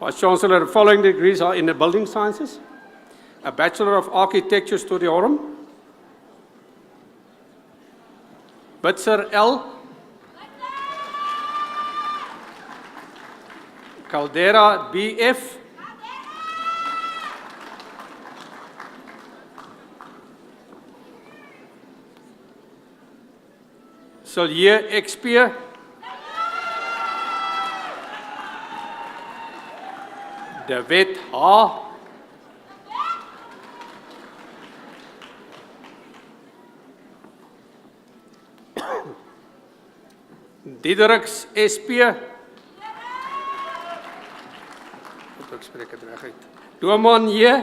Vice Chancellor, the following degrees are in the Building Sciences. A Bachelor of Architecture Studiorum. Bitzer L. Caldera BF. Silje XP. De Wet H. Diedericks SP. Ek spreek dit reg uit. Doman J.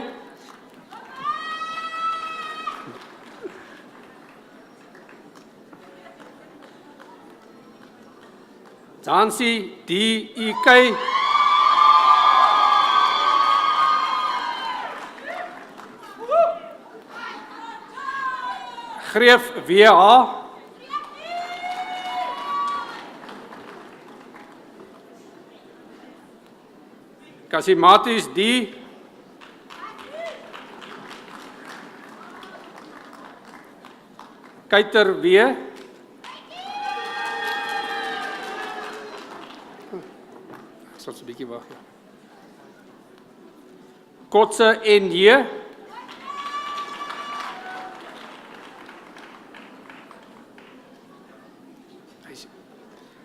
Jansi D.E.K. Greef W.H. Kasimatis D. Keiter W. Sal 'n bietjie wag. Kotse N.J.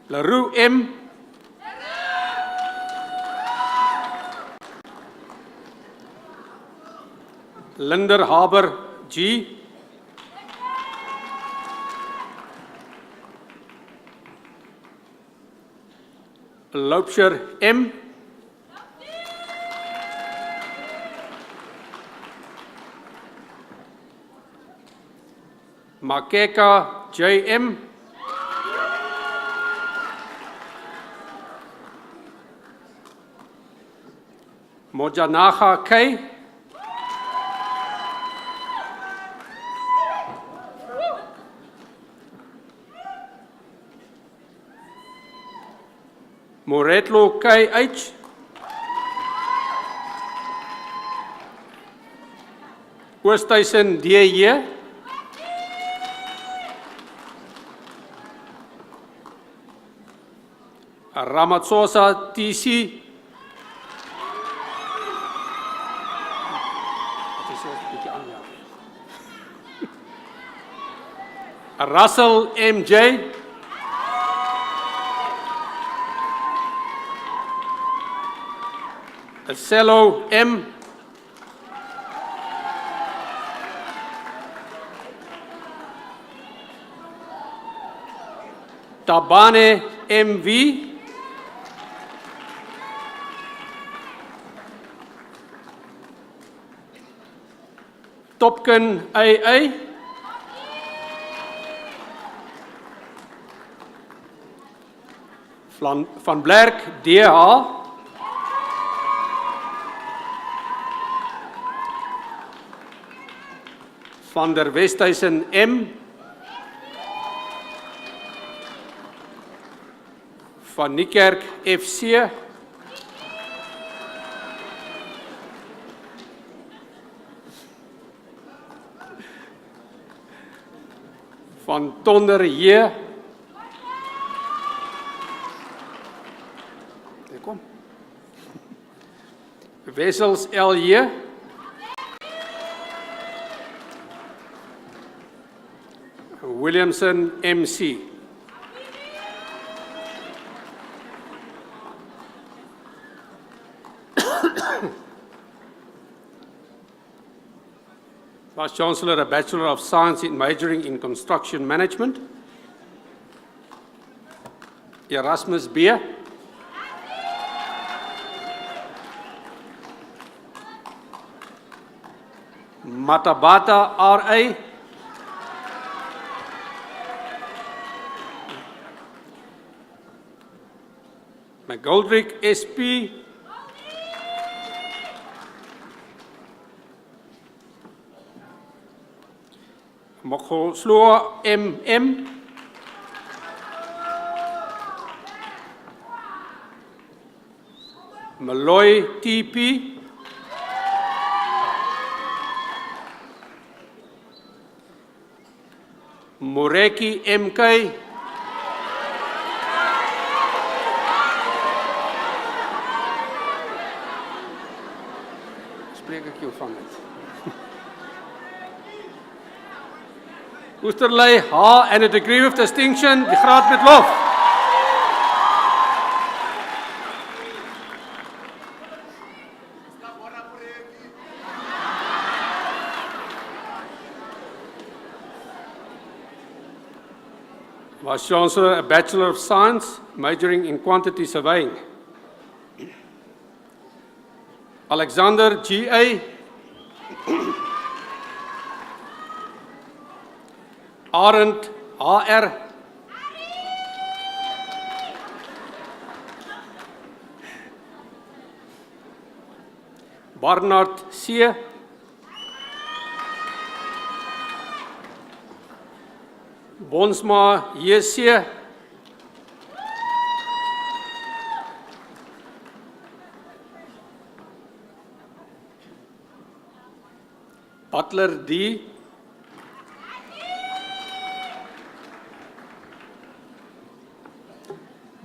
Leroux M. Linder Haber G. Loupsher M. Makeka J.M. Mojanaga K. Moretlo K.H. Oosthuizen D.J. Ramatsosa T.C. Russell M.J. Cello M. Tabane M.V. Topken A.A. Van Blerk D.H. Van der Westhuizen M. Van Niekerk FC. Van Tonder J. Kom. Wessels L.J. Williamson M.C. Vice Chancellor, a Bachelor of Science in majoring in Construction Management. Erasmus B. Matabata R.A. McGoldrick S.P. Mokgosloa M.M. Malloy T.P. Moreki M.K. Spreek ek jou van het. Oesterlei H. and a degree of distinction, die graad met lof. Vice Chancellor, a Bachelor of Science, majoring in Quantity Surveying. Alexander G.A. Arendt H.R. Barnard C. Bonsma J.C. Butler D.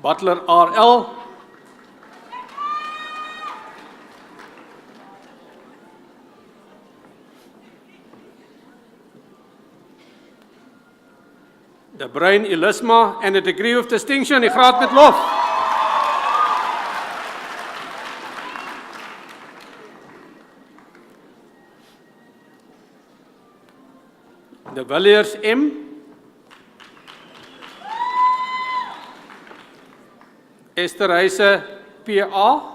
Butler R.L. De Bruin Elisma en 'n degree of distinction, die graad met lof. De Villiers M. Esther Heise P.A.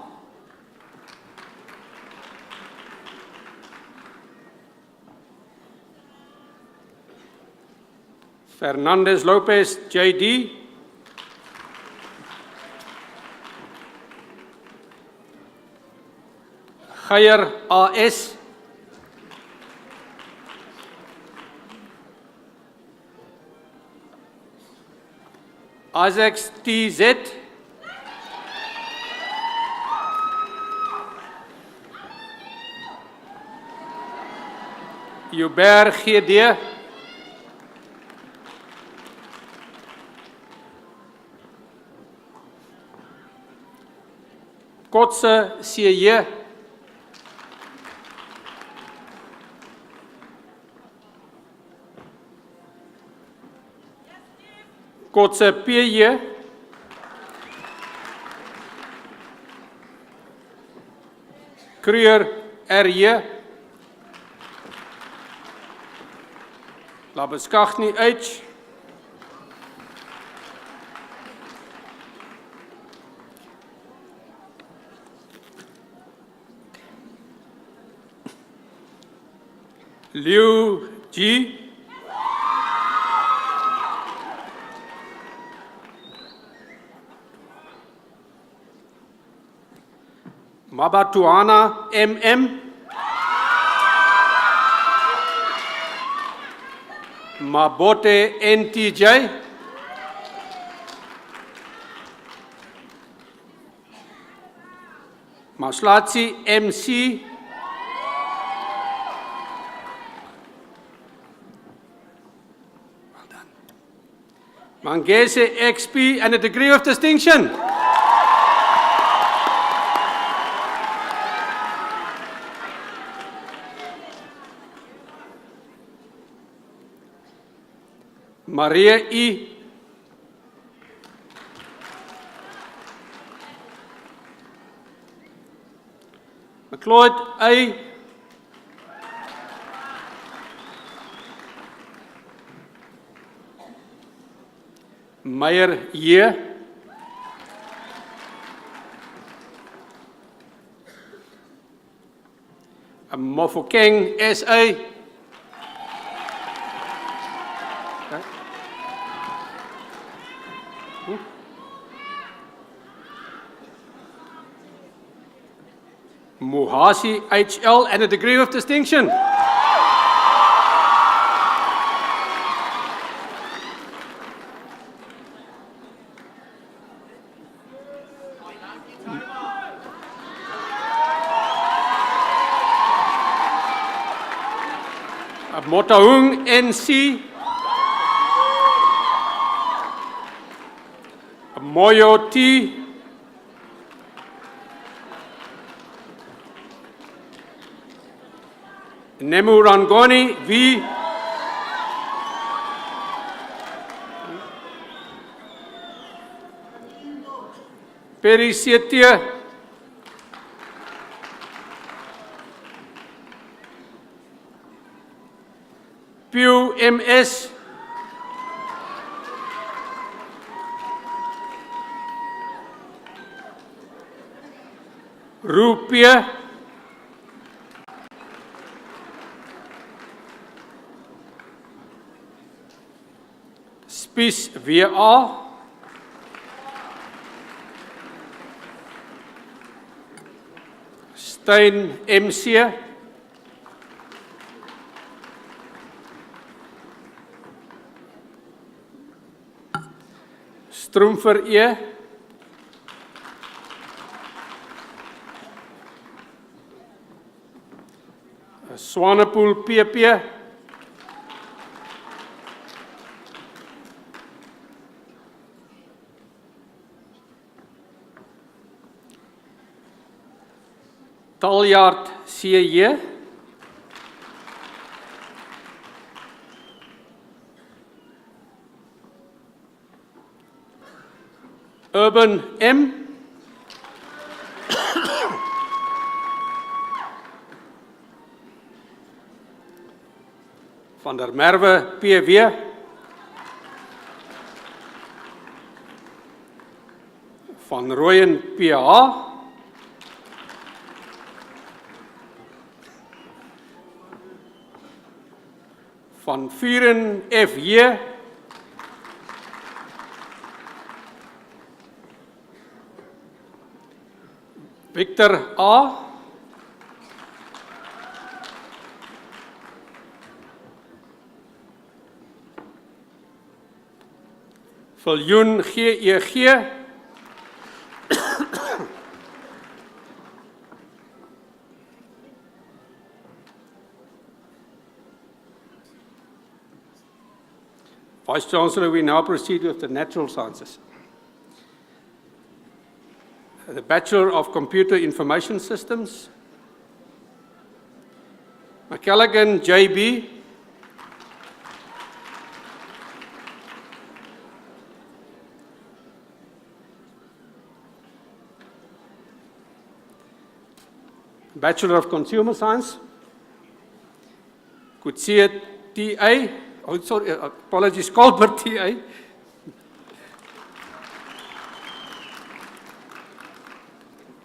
Fernandez Lopez J.D. Geyer A.S. Isaacs T.Z. Hubert G.D. Kotse C.J. Kotse P.J. Kruger R.J. Labeskagni H. Liu G. Mabatuana M.M. Mabote N.T.J. Maslatsi M.C. Mangese XP and a degree of distinction. Maria E. McLeod A. Meyer J. Mofokeng S.A. Muhasi H.L. and a degree of distinction. Motahung N.C. Moyo T. Nemu Rangoni V. Peri Setia. Pew M.S. Rupia. Spies V.A. Stein MC. Stroomfer E. Swanepoel PP. Taljaard CJ. Urban M. Van der Merwe PW. Van Rooyen PH. Van Vuren FJ. Victor A. Viljoen GEG. Vice-Chancellor, we now proceed with the natural sciences. The Bachelor of Computer Information Systems, McCallaghan JB. Bachelor of Consumer Science, Kutsie TA. Oh, sorry, apologies, Colbert TA.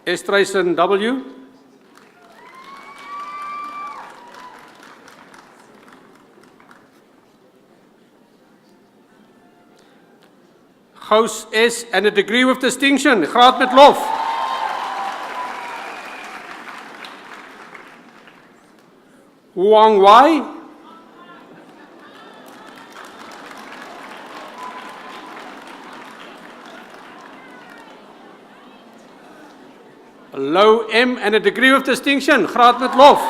Estreisen W. Gous S and a degree with distinction, graad met lof. Huang Y. Low M and a degree of distinction, graad met lof.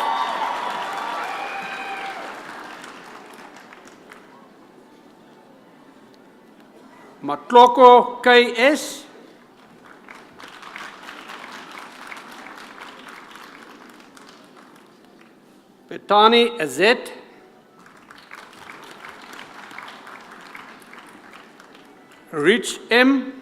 Matloko KS. Betani Z. Rich M.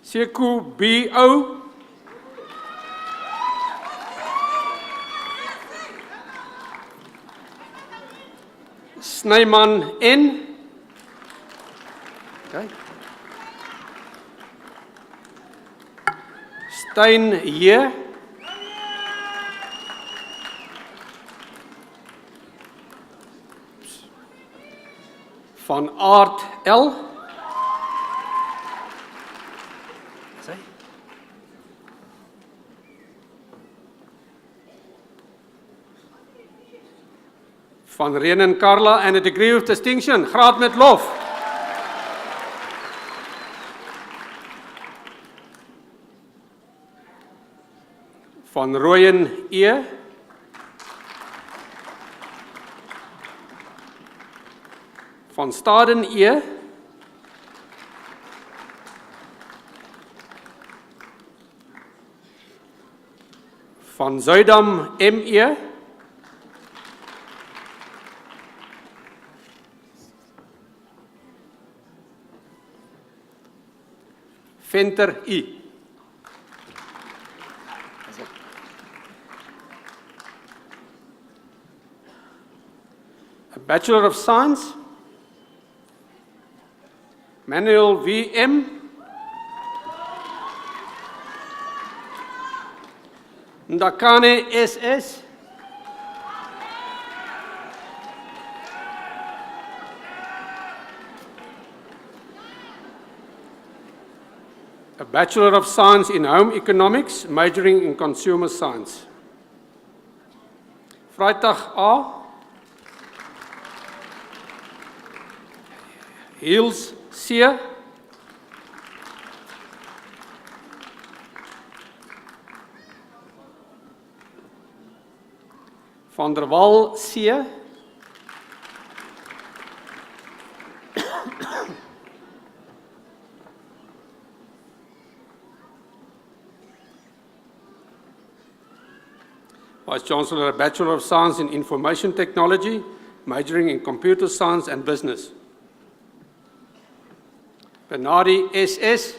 Seku B.O. Snyman N. Okay. Stein J. Van Aert L. Van Renen Carla and a degree of distinction, graad met lof. Van Rooyen E. Van Staden E. Van Zuidam M.E. Venter I. A Bachelor of Science, Manuel V.M. Ndakane S.S. A Bachelor of Science in Home Economics, majoring in Consumer Science. Vrydag A. Hiels C. Van der Wal C. Vice-Chancellor, a Bachelor of Science in Information Technology, majoring in Computer Science and Business. Bernardi S.S.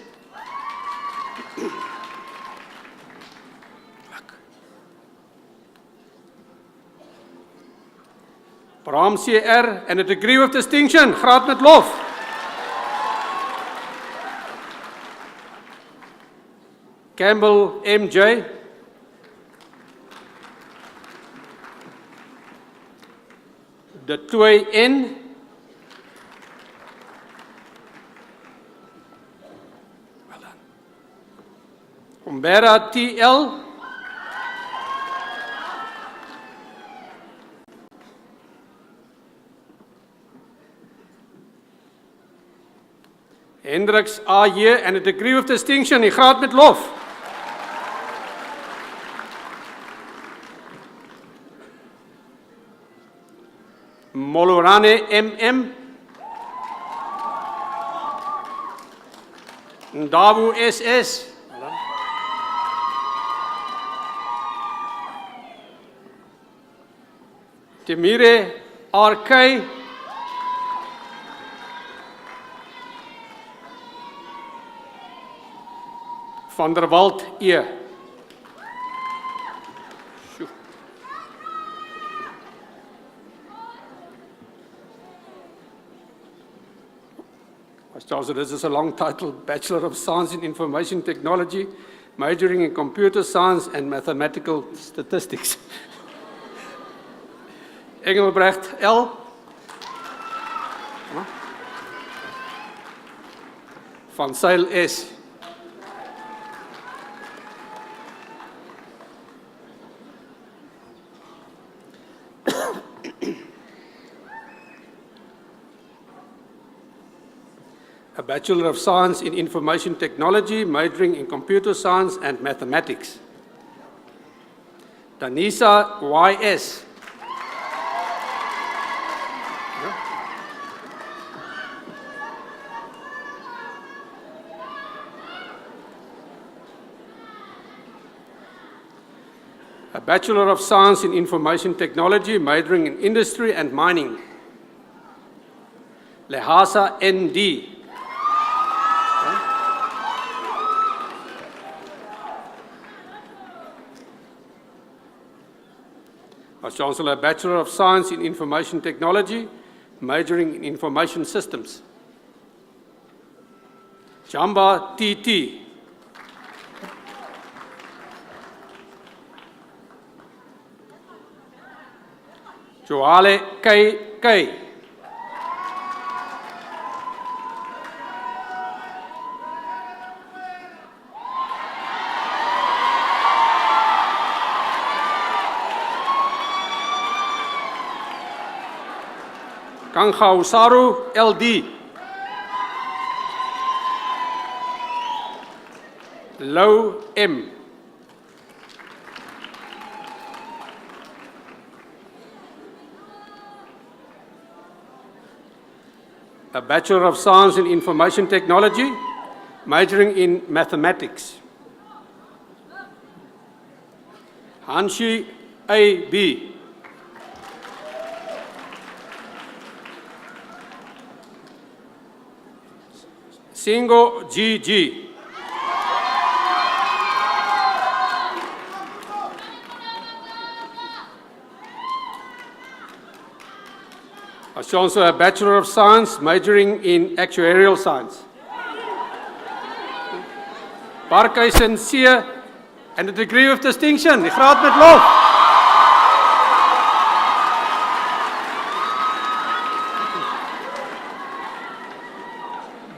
Bram C.R. and a degree of distinction, graad met lof. Campbell M.J. De Toy N. Well done. Umbera T.L. Hendricks A.J. and a degree of distinction, die graad met lof. Molorane M.M. Ndawu S.S. Temire R.K. Van der Walt E. So this is a long title, Bachelor of Science in Information Technology, majoring in Computer Science and Mathematical Statistics. Engelbrecht L. Van Zyl S. A Bachelor of Science in Information Technology, majoring in Computer Science and Mathematics. Danisa Y.S. A Bachelor of Science in Information Technology, majoring in Industry and Mining. Lehasa N.D. Vice-Chancellor, a Bachelor of Science in Information Technology, majoring in Information Systems. Jamba T.T. Joale K.K. Kangau Saru LD. Lou M. A Bachelor of Science in Information Technology, majoring in Mathematics. Hanshi A.B. Singo G.G. Vice-Chancellor, a Bachelor of Science, majoring in Actuarial Science. Barkhuisen C. and a degree of distinction, die graad met lof.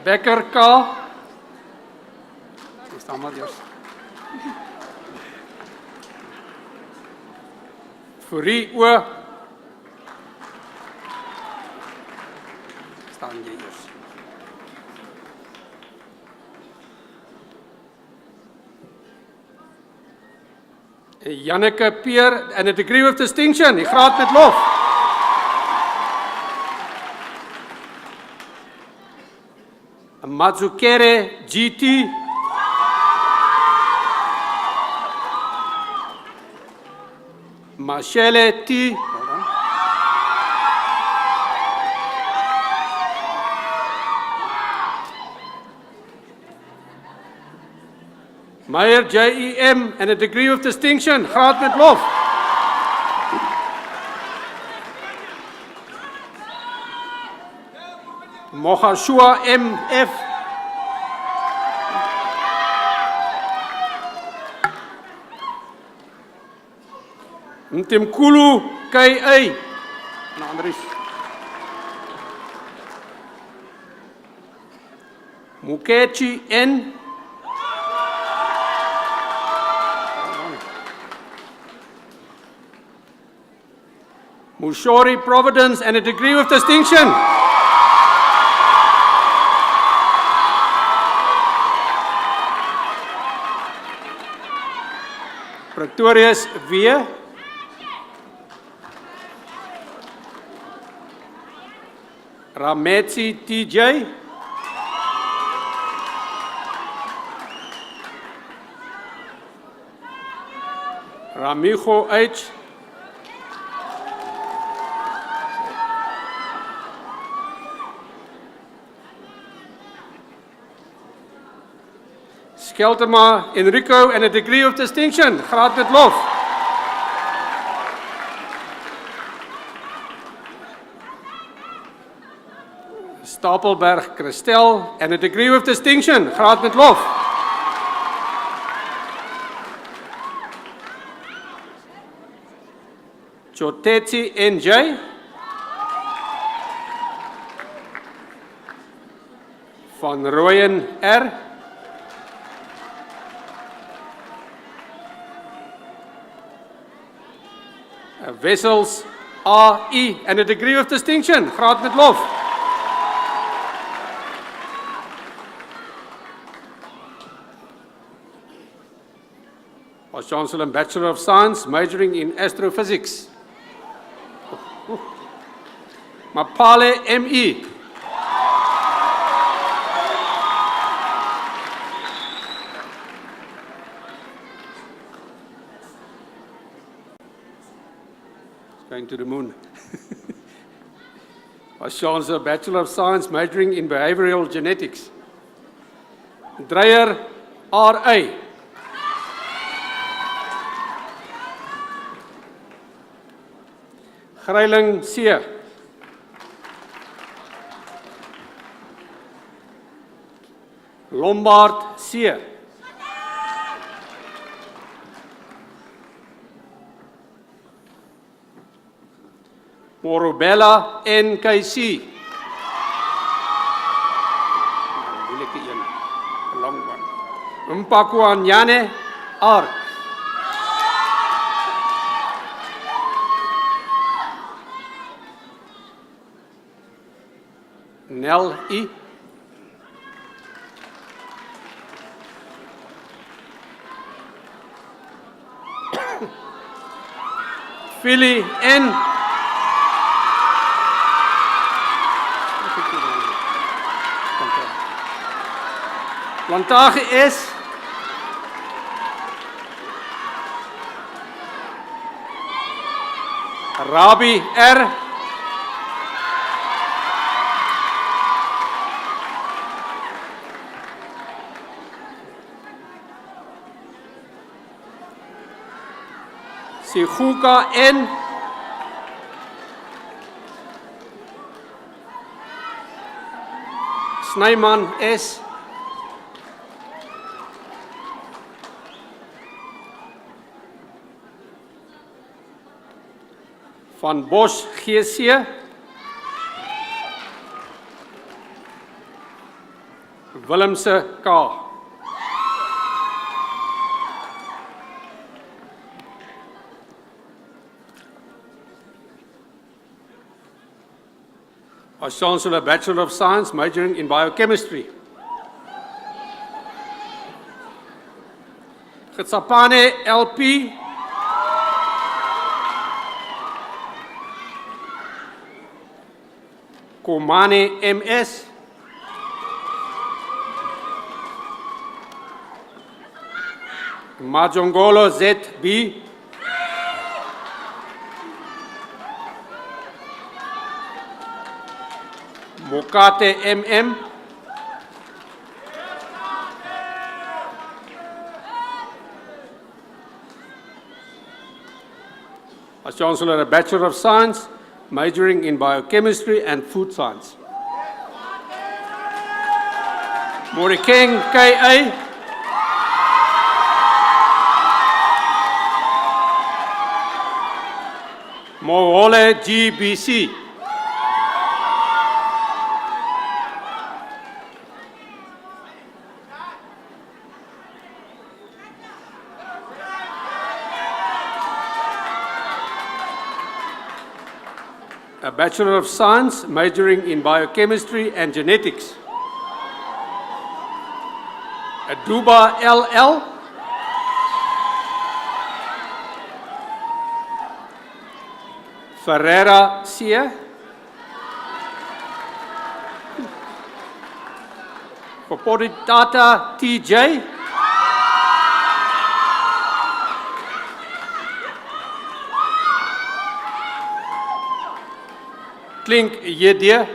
Becker K. Dis almal eers. Fourie o. Staan jy eers. Janneke Peer and a degree of distinction, die graad met lof. Mazukere GT. Mashele T. Meyer JEM and a degree of distinction, graad met lof. Mogashua MF. Mtimkulu KA. Nou, Andries. Mukechi N. Mushori Providence and a degree of distinction. Pretorius V. Rametsi TJ. Ramijo H. Skeltema Enrico and a degree of distinction, graad met lof. Stapelberg Christel and a degree of distinction, graad met lof. Chotetsi NJ. Van Rooyen R. Wessels AE and a degree of distinction, graad met lof. Vice Chancellor and Bachelor of Science, majoring in astrophysics. Mapale ME. Going to the moon. Vice Chancellor, Bachelor of Science, majoring in behavioral genetics. Dreyer RA. Greiling C. Lombard C. Morobella NKC. Long one. Mpakuanyane R. Nel E. Philly N. Plantage S. Rabi R. Siguka N. Snyman S. Van Bosch GC. Willemse K. Vice Chancellor, Bachelor of Science, majoring in Biochemistry. Gitsapane LP. Komane MS. Majongolo ZB. Mokate MM. Vice Chancellor, a Bachelor of Science, majoring in Biochemistry and Food Science. Morikeng KA. Mohole GBC. A Bachelor of Science, majoring in Biochemistry and Genetics. Aduba LL. Ferreira Sia. Poporitata TJ. Klink Yedie.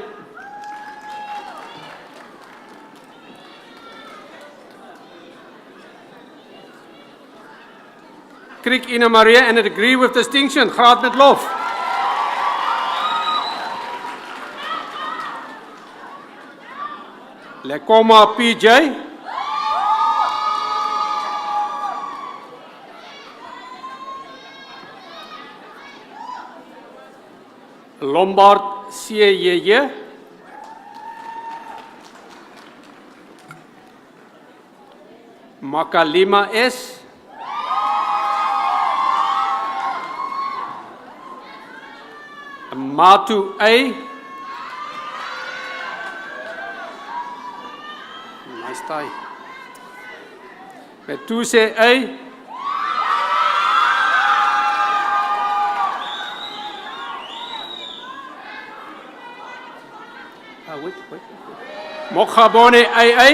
Kriek Ina Maria and a degree with distinction, graad met lof. Lekoma PJ. Lombard CYY. Makalima S. Matu A. Nice tie. Metuse A. Wait. Mokhabone AA.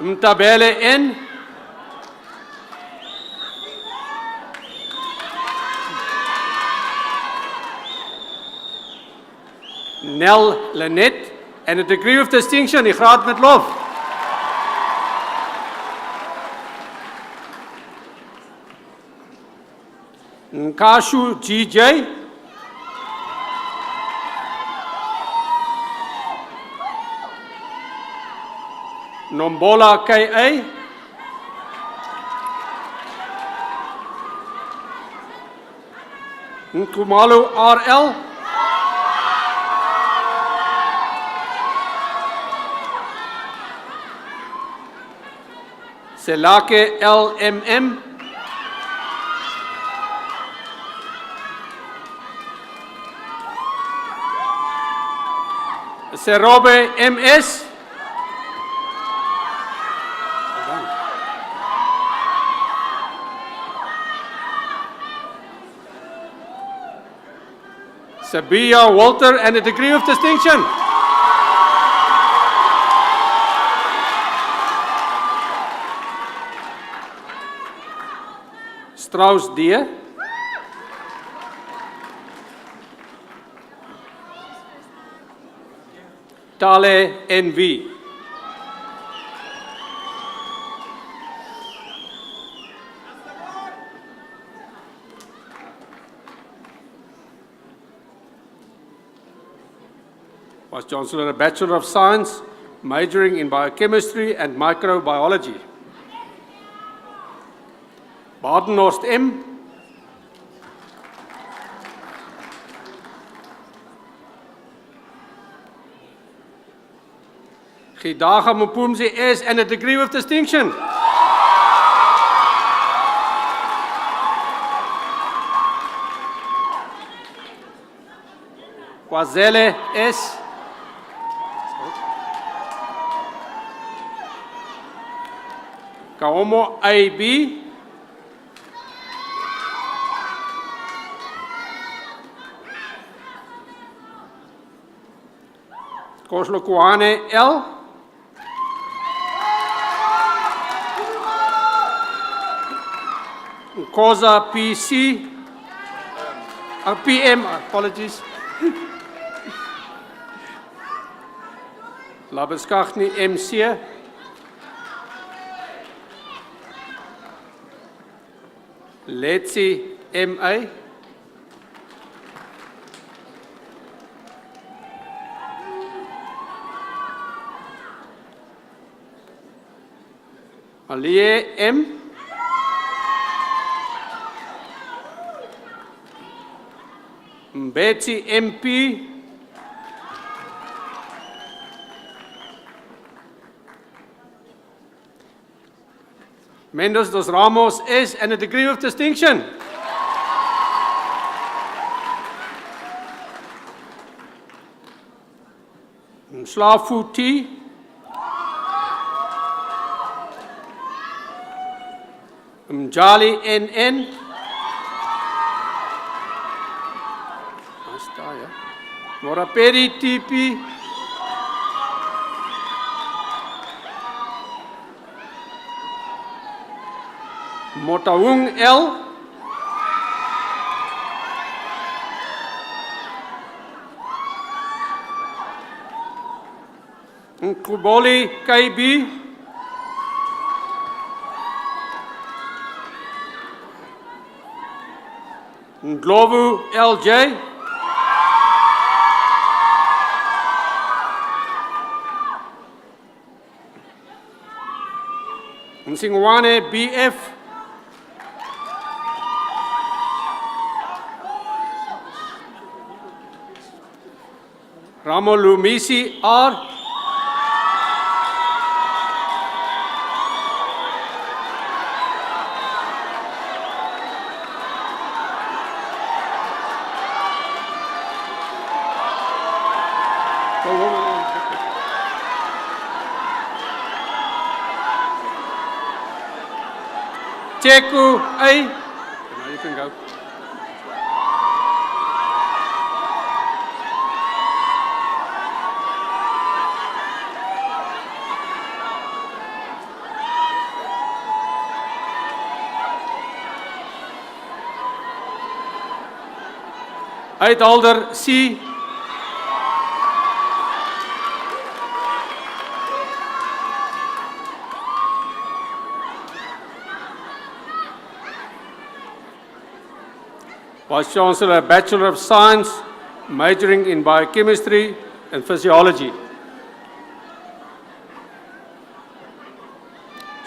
Mtabele N. Nel Lynette and a degree of distinction, die graad met lof. Nkashu GJ. Nombola KA. Nkumalu RL. Selake LMM. Serobe MS. Sabia Walter and a degree of distinction. Strauss D. Tale NV. Vice Chancellor, a Bachelor of Science, majoring in Biochemistry and Microbiology. Badenhorst M. Gidaga Mpumzi S and a degree of distinction. Mazele S. Kaomo AB. Koslokuane L. Koza PC. PM, apologies. Labeskachni MC. Letzi MA. Alie M. Betsy MP. Mendes dos Ramos S. and a degree of distinction. Slafu T. Mjali NN. Moraperi TP. Motaung L. Kuboli KB. Ndlovu LJ. Nsingwane BF. Ramolumisi R. Cheku A. Now you can go. Uitholder C. Vice Chancellor, Bachelor of Science, majoring in Biochemistry and Physiology.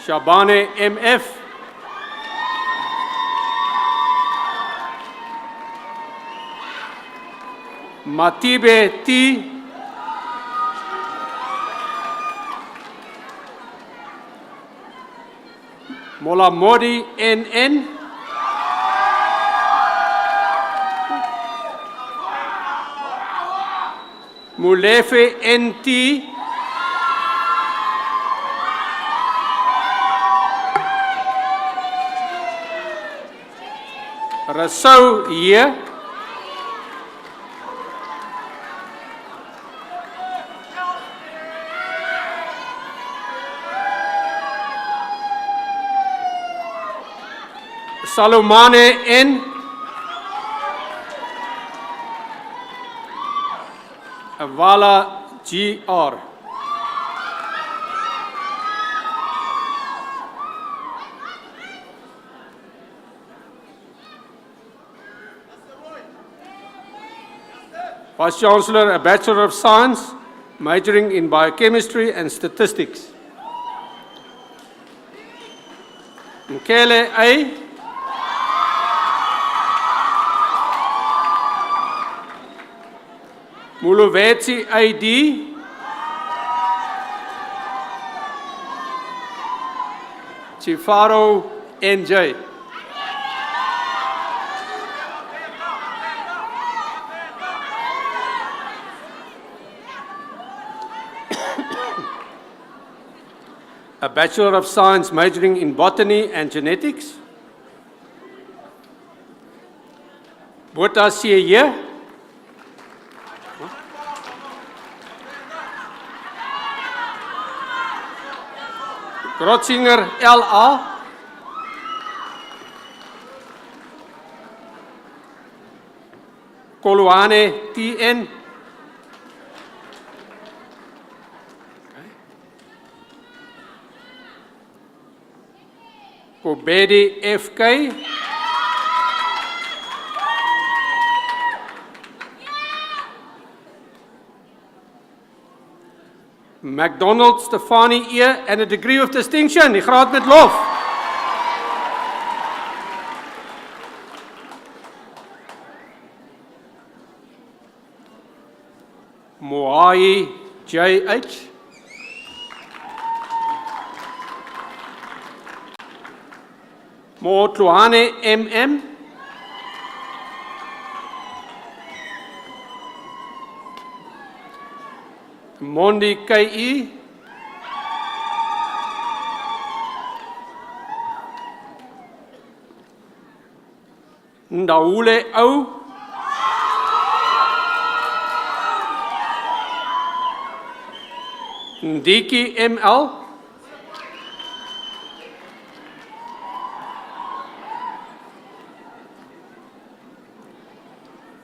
Shabane MF. Matibe T. Molamodi NN. Mulefe NT. Rasou hier. Salomane N. Avala GR. Vice Chancellor, a Bachelor of Science, majoring in Biochemistry and Statistics. Nkele A. Muluvetsi ID. Chifaro NJ. A Bachelor of Science majoring in Botany and Genetics. Bota C.A. Grotzinger L.A. Koluane T.N. Kobedi F.K. McDonald Stefanie E. en a degree of distinction, die graad met lof. Moai J.H. Motluane M.M. Mondi K.E. Ndaule O. Ndiki M.L.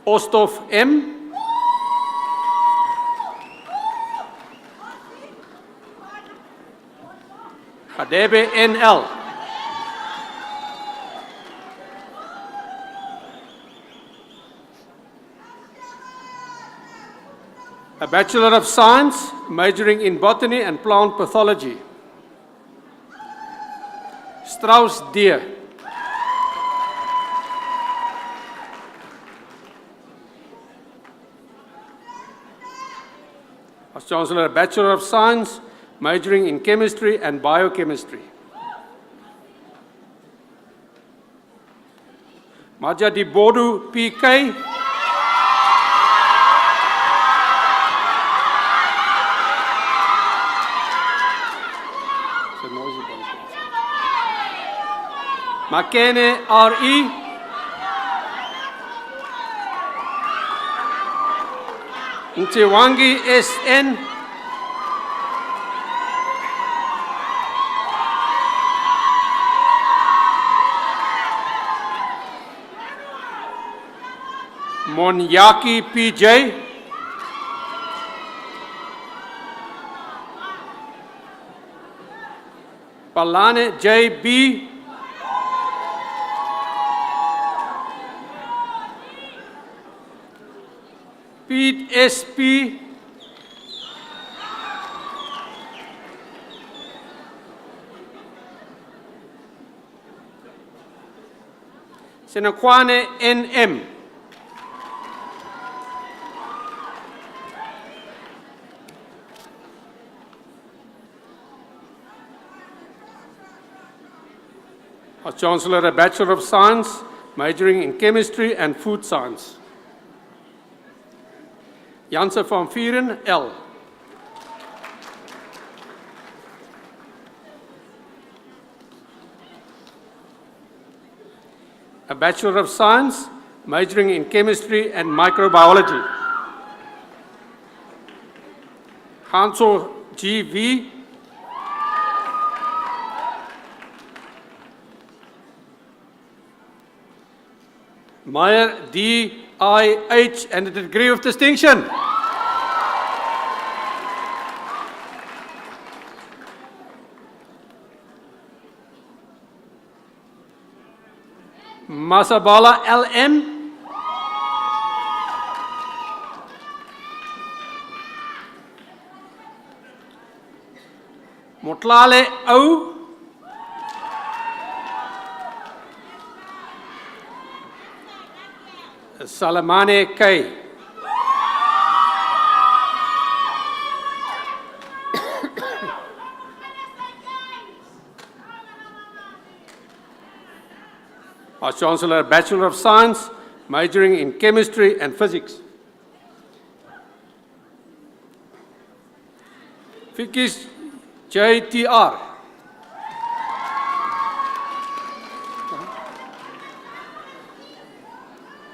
Ostov M. Hadebe N.L. A Bachelor of Science, majoring in Botany and Plant Pathology. Strauss D. As Chancellor, a Bachelor of Science, majoring in Chemistry and Biochemistry. Maja Dibodu P.K. Makene R.E. Ntiwangi S.N. Monyaki P.J. Palane J.B. Pete S.P. Senakwane N.M. As Chancellor, a Bachelor of Science, majoring in Chemistry and Food Science. Janse van Vieren, L. A Bachelor of Science, majoring in Chemistry and Microbiology. Hanso G.V. Meyer D.I.H. and a degree of distinction. Masabala L.M. Motlale O. Salamane K. As Chancellor, Bachelor of Science, majoring in Chemistry and Physics. Fikis J.T.R.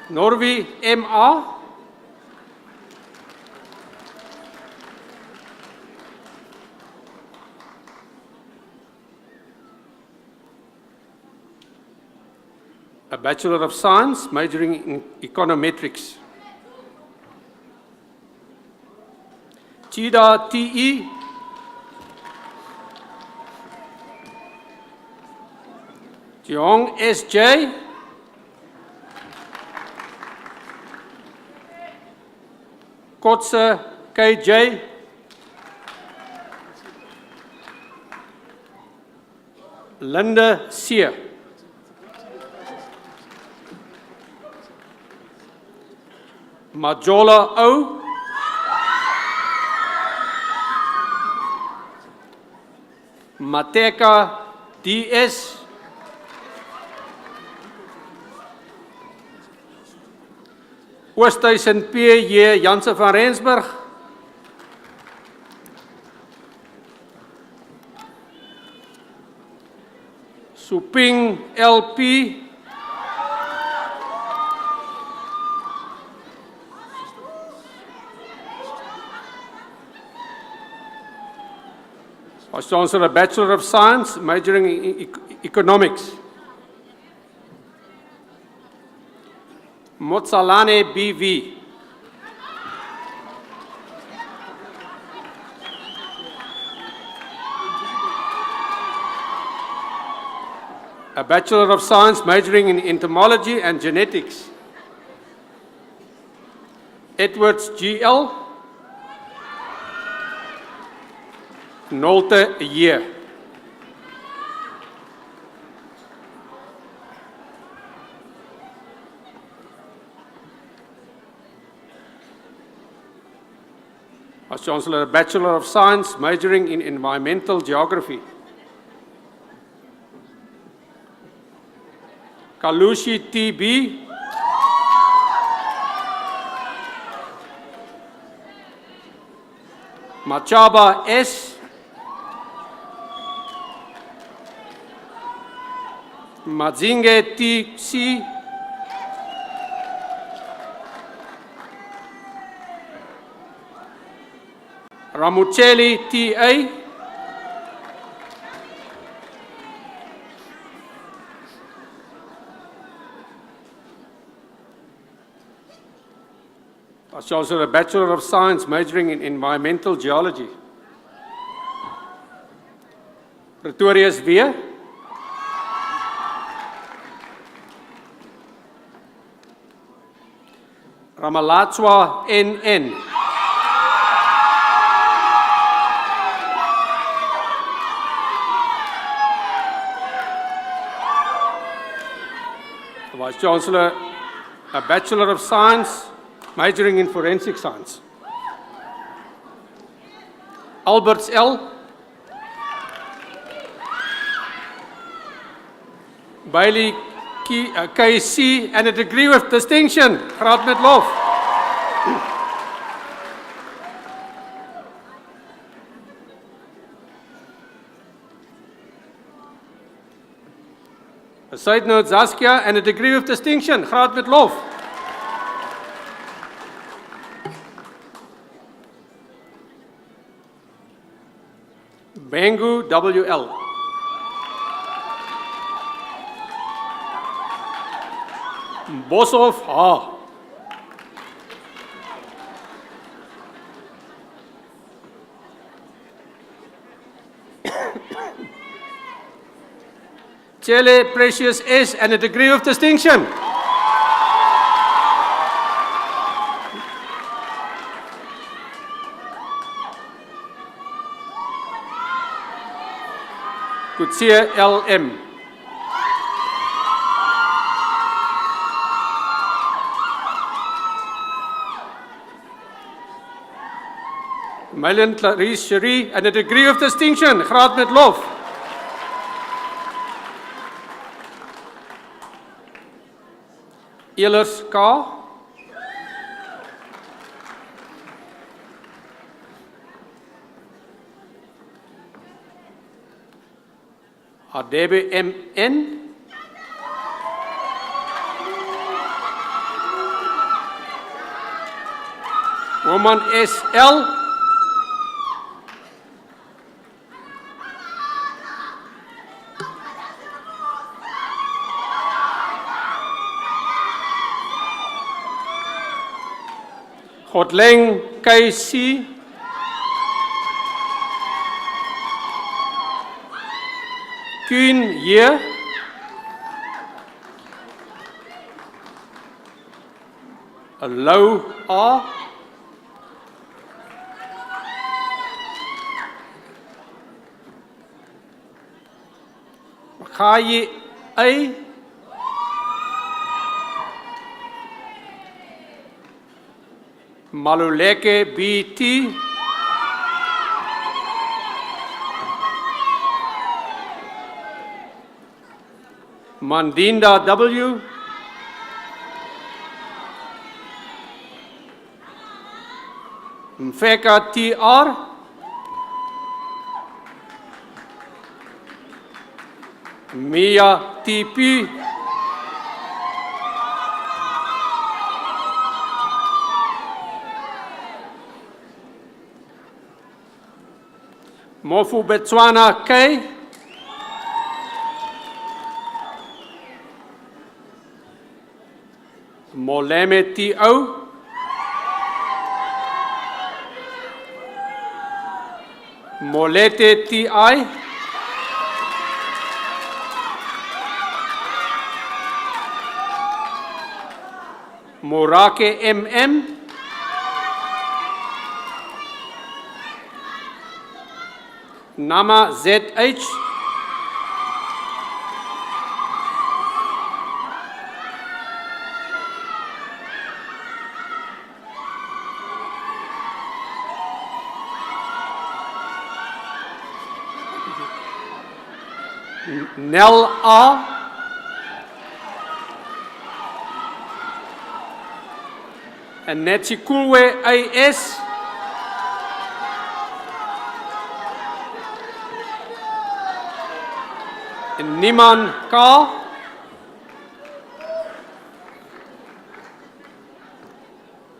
Norvi M.A. A Bachelor of Science, majoring in Econometrics. Chida T.E. Jeong S.J. Kotse K.J. Linda C. Majola O. Mateka D.S. Oosthuizen P.J. Janse van Rensburg. Suping L.P. Vice Chancellor, a Bachelor of Science, majoring in Economics. Motsalane B.V. A Bachelor of Science, majoring in Entomology and Genetics. Edwards G.L. Nolte Year. Vice Chancellor, a Bachelor of Science, majoring in Environmental Geography. Kalushi T.B. Machaba S. Madzinge T.C. Ramucheli T.A. Vice Chancellor, a Bachelor of Science, majoring in Environmental Geology. Pretorius V. Ramalatswa N.N. Vice Chancellor, a Bachelor of Science, majoring in Forensic Science. Alberts L. Bailey K.C. and a degree with distinction. Graad met lof. A side note, Zaskia and a degree with distinction. Graad met lof. Bangu W.L. Boshoff A. Chele Precious S. and a degree of distinction. Kutsia L.M. Mylan Clarice Cherie and a degree of distinction. Graad met lof. Elers K. Adebe M.N. Norman S.L. Godleng K.C. Kuhn Ye. Lou A. Makayi A. Maluleke B.T. Mandinda W. Mfeka T.R. Mia T.P. Mofu Botswana K. Moleme T.O. Molete T.I. Morake M.M. Nama Z.H. Nel A. And Netsikulwe A.S. And Niman K.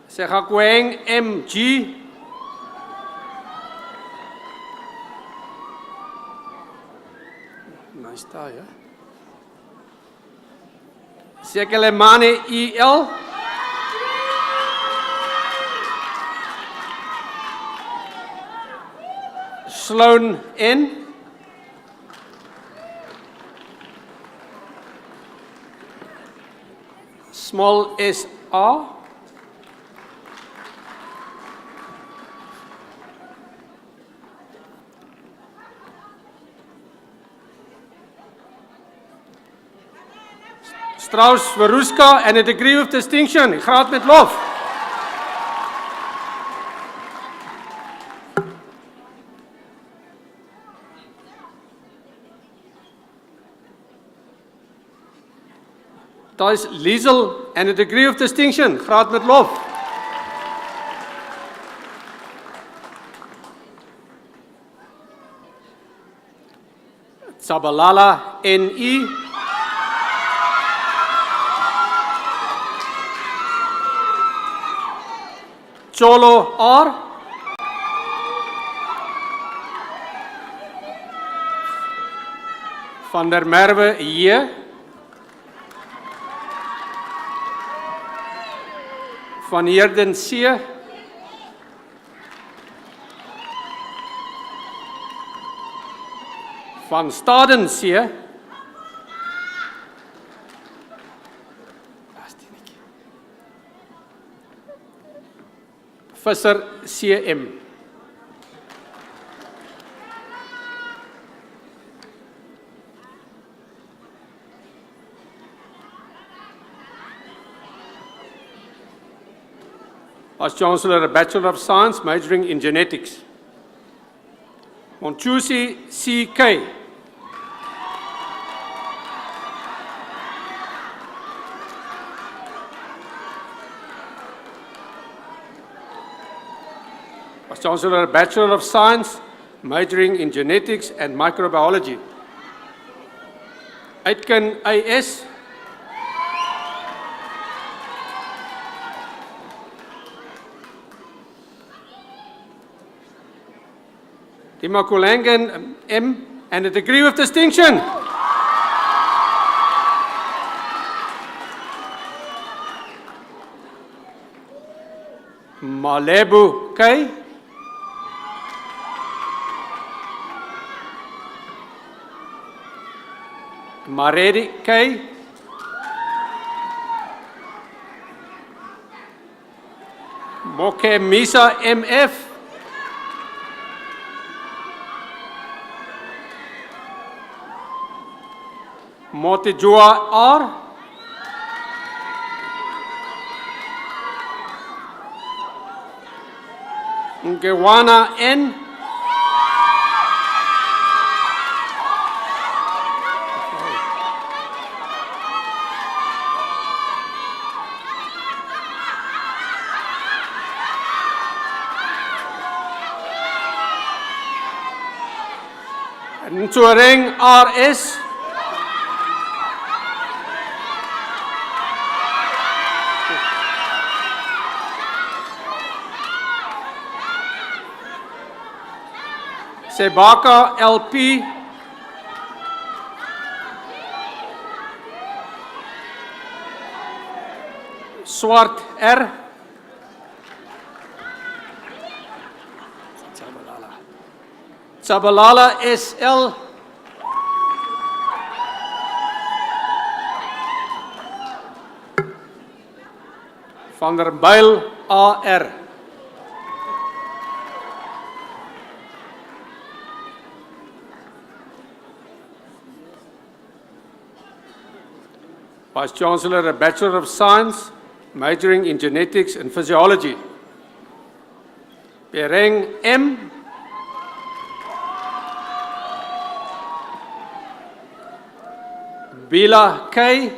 Sekakweng M.G. Nice tie, yeah? Sekelemane E.L. Sloan N. Small S.R. Strauss Veruska and a degree of distinction. Graad met lof. Thijs Liesel and a degree of distinction. Graad met lof. Sabalala N.E. Cholo R. Van der Merwe J. Van Heerden C. Van Staden C. Visser CM. As Chancellor, a Bachelor of Science, majoring in genetics. Monchusi C.K. As Chancellor, a Bachelor of Science, majoring in genetics and microbiology. Aitken A.S. Timakulangan, M, and a degree of distinction. Malebu K. Maredi K. Moke Misa MF. Motejua R. Ngewana N. Ntuareng RS. Sebaka LP. Swart R. Sabalala SL. Van der Byl AR. Vice Chancellor, a Bachelor of Science, majoring in Genetics and Physiology. Pereng M. Bila K.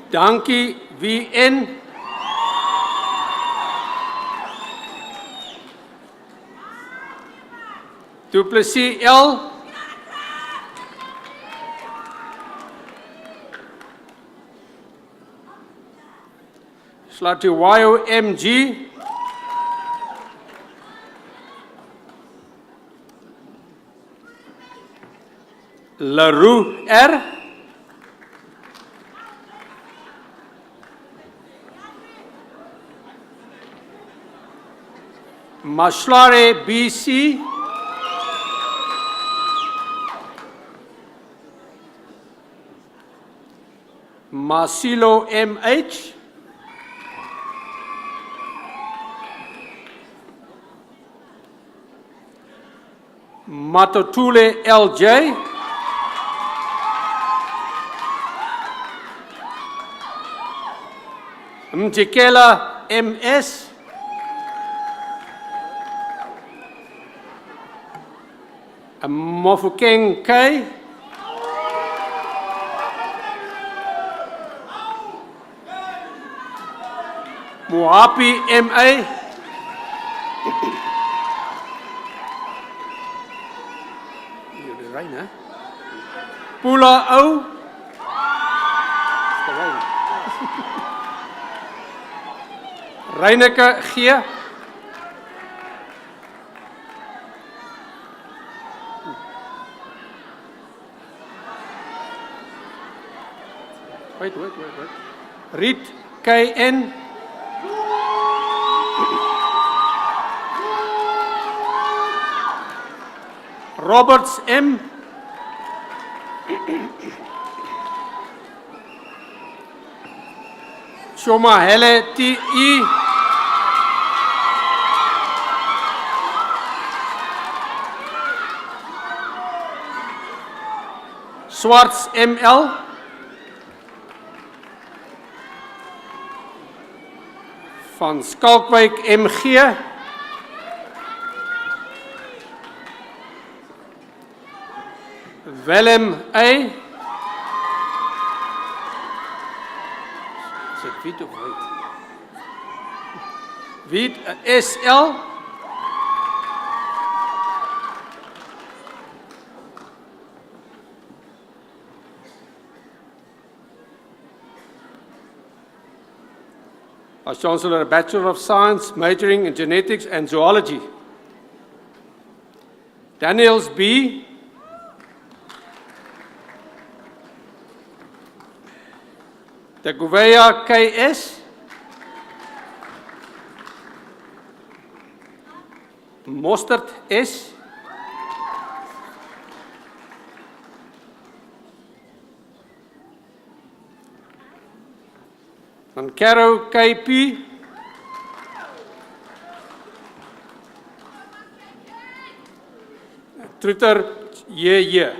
Dankie VN. Duplessis L. Slatuwayo MG. Leroux R. Mashlare BC. Masilo MH. Matotule LJ. Mjikela MS. Mofokeng K. Moapi MA. Rain, hè? Pula O. Reineke G. Wait. Riet KN. Roberts M. Shoma Hele TE. Swarts ML. Van Skalkwijk MG. Willem A. Is het wit of wit? Wit SL. Vice Chancellor, a Bachelor of Science, majoring in Genetics and Zoology. Daniels B. De Gouveia K.S. Mostert S. Caro K.P. Trutter J.J.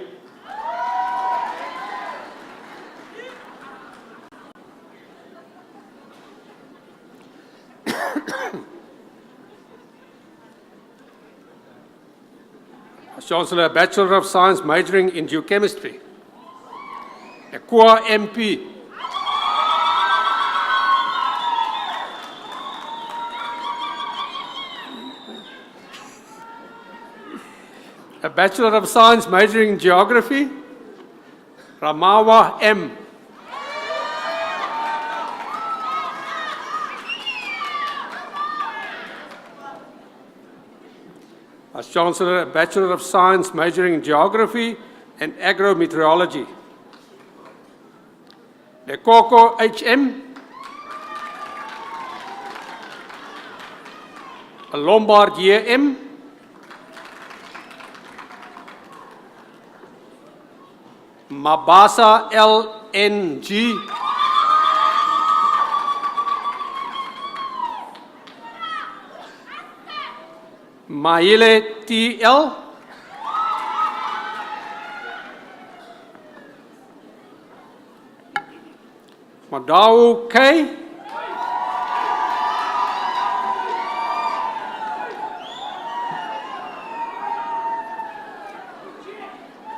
Chancellor, a Bachelor of Science, majoring in Geochemistry. Ekua MP. A Bachelor of Science, majoring in Geography. Ramawa M. As Chancellor, a Bachelor of Science, majoring in Geography and Agrometeorology. Lekoko HM. A Lombard JM. Mabasa LNG. Maile TL. Madau K.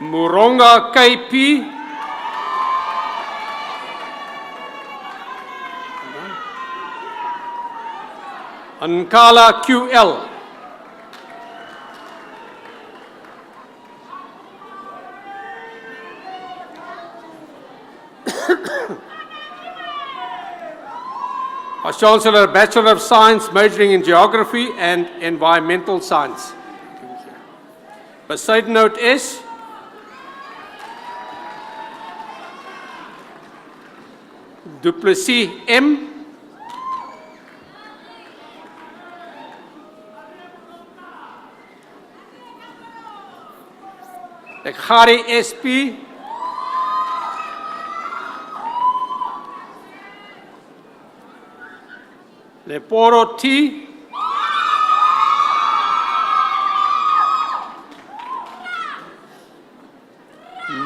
Muronga KP. Ankala QL. Vice Chancellor, Bachelor of Science, majoring in Geography and Environmental Science. Beside note S. Duplessis M. Lekhari SP. Leporo T.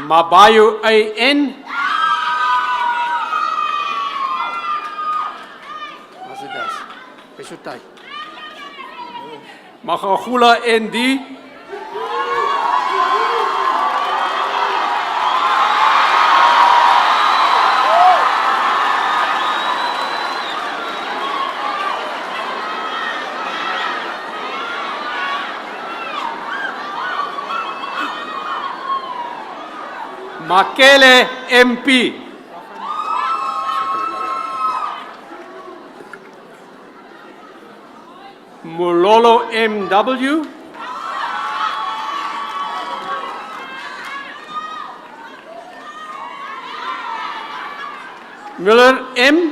Mabayo AN. As it does. Peshutai. Makahula ND. Makele MP. Mulolo MW. Miller M.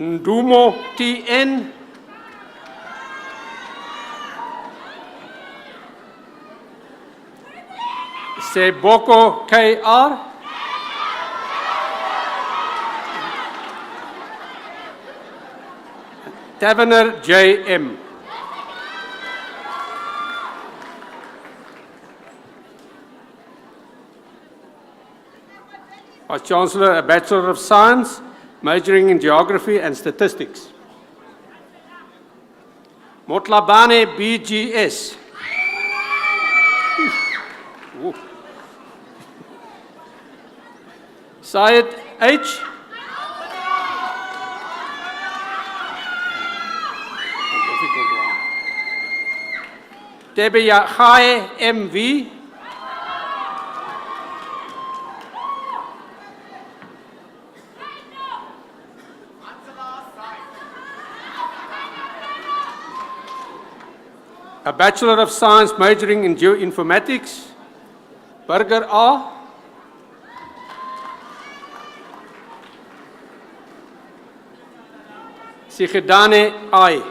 Ndumo TN. Seboko KR. Taverner JM. Vice Chancellor, a Bachelor of Science, majoring in Geography and Statistics. Motlabane BGS. Syed H. Debiya Khai MV. a Bachelor of Science majoring in Geoinformatics, Burger A. Sigedane I.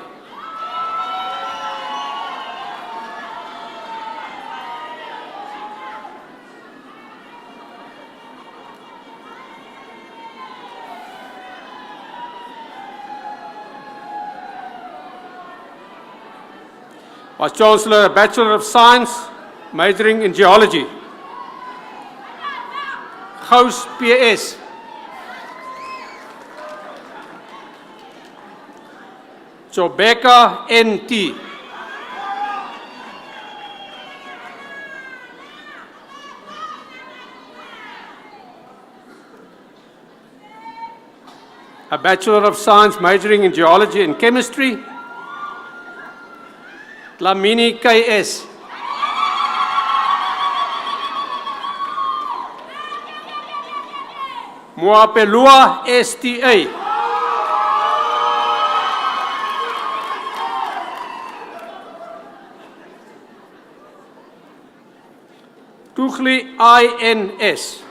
Vice Chancellor, a Bachelor of Science, majoring in Geology. Gous PS. Chobeka NT. A Bachelor of Science majoring in Geology and Chemistry. Lamini KS. Moapelua STA. Tugli INS.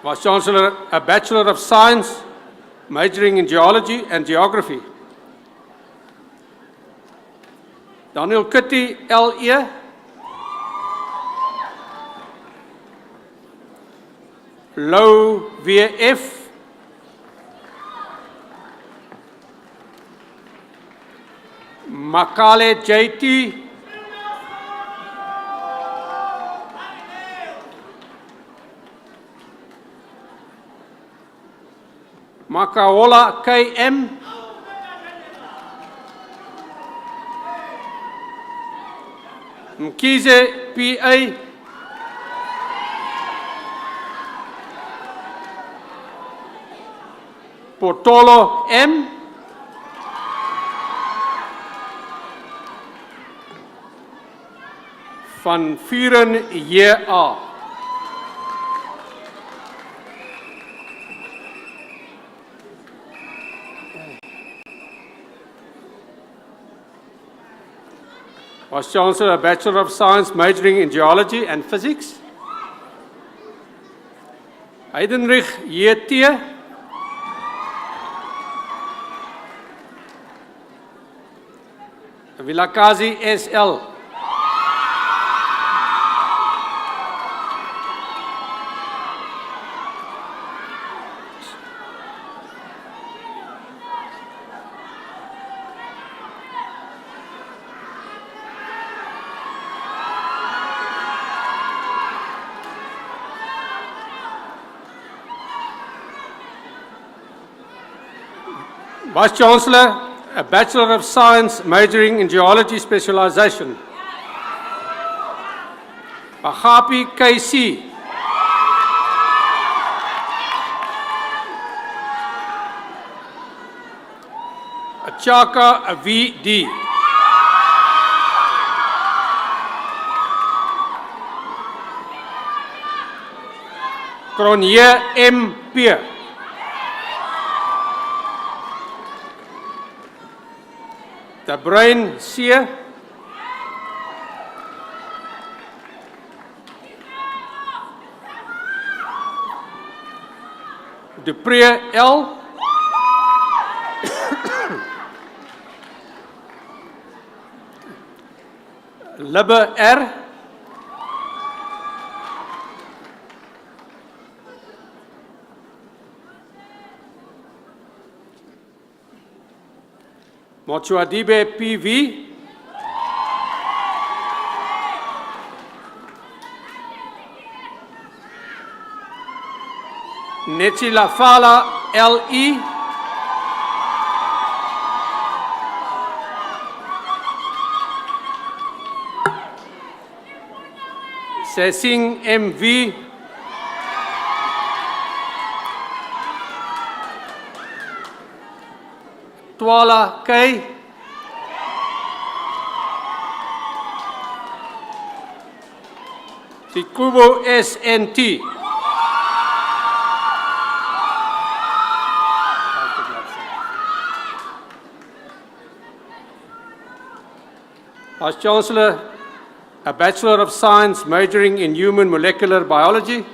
Vice Chancellor, a Bachelor of Science, majoring in Geology and Geography. Daniel Kitty, LE. Lou VF. Makale JT. Makaola KM. Mkize PA. Portolo M. Van Vuren JA. Vice Chancellor, a Bachelor of Science majoring in Geology and Physics. Heidenrich JT. Vilakazi SL. Vice Chancellor, a Bachelor of Science majoring in Geology specialization. Agapi KC. Achaka VD. Cronje MP. De Bruin C. Dupree L. Libbe R. Mochuadibe PV. Netsilafala LE. Sesing MV. Twala K. Sikubo SNT. Vice Chancellor, a Bachelor of Science majoring in Human Molecular Biology.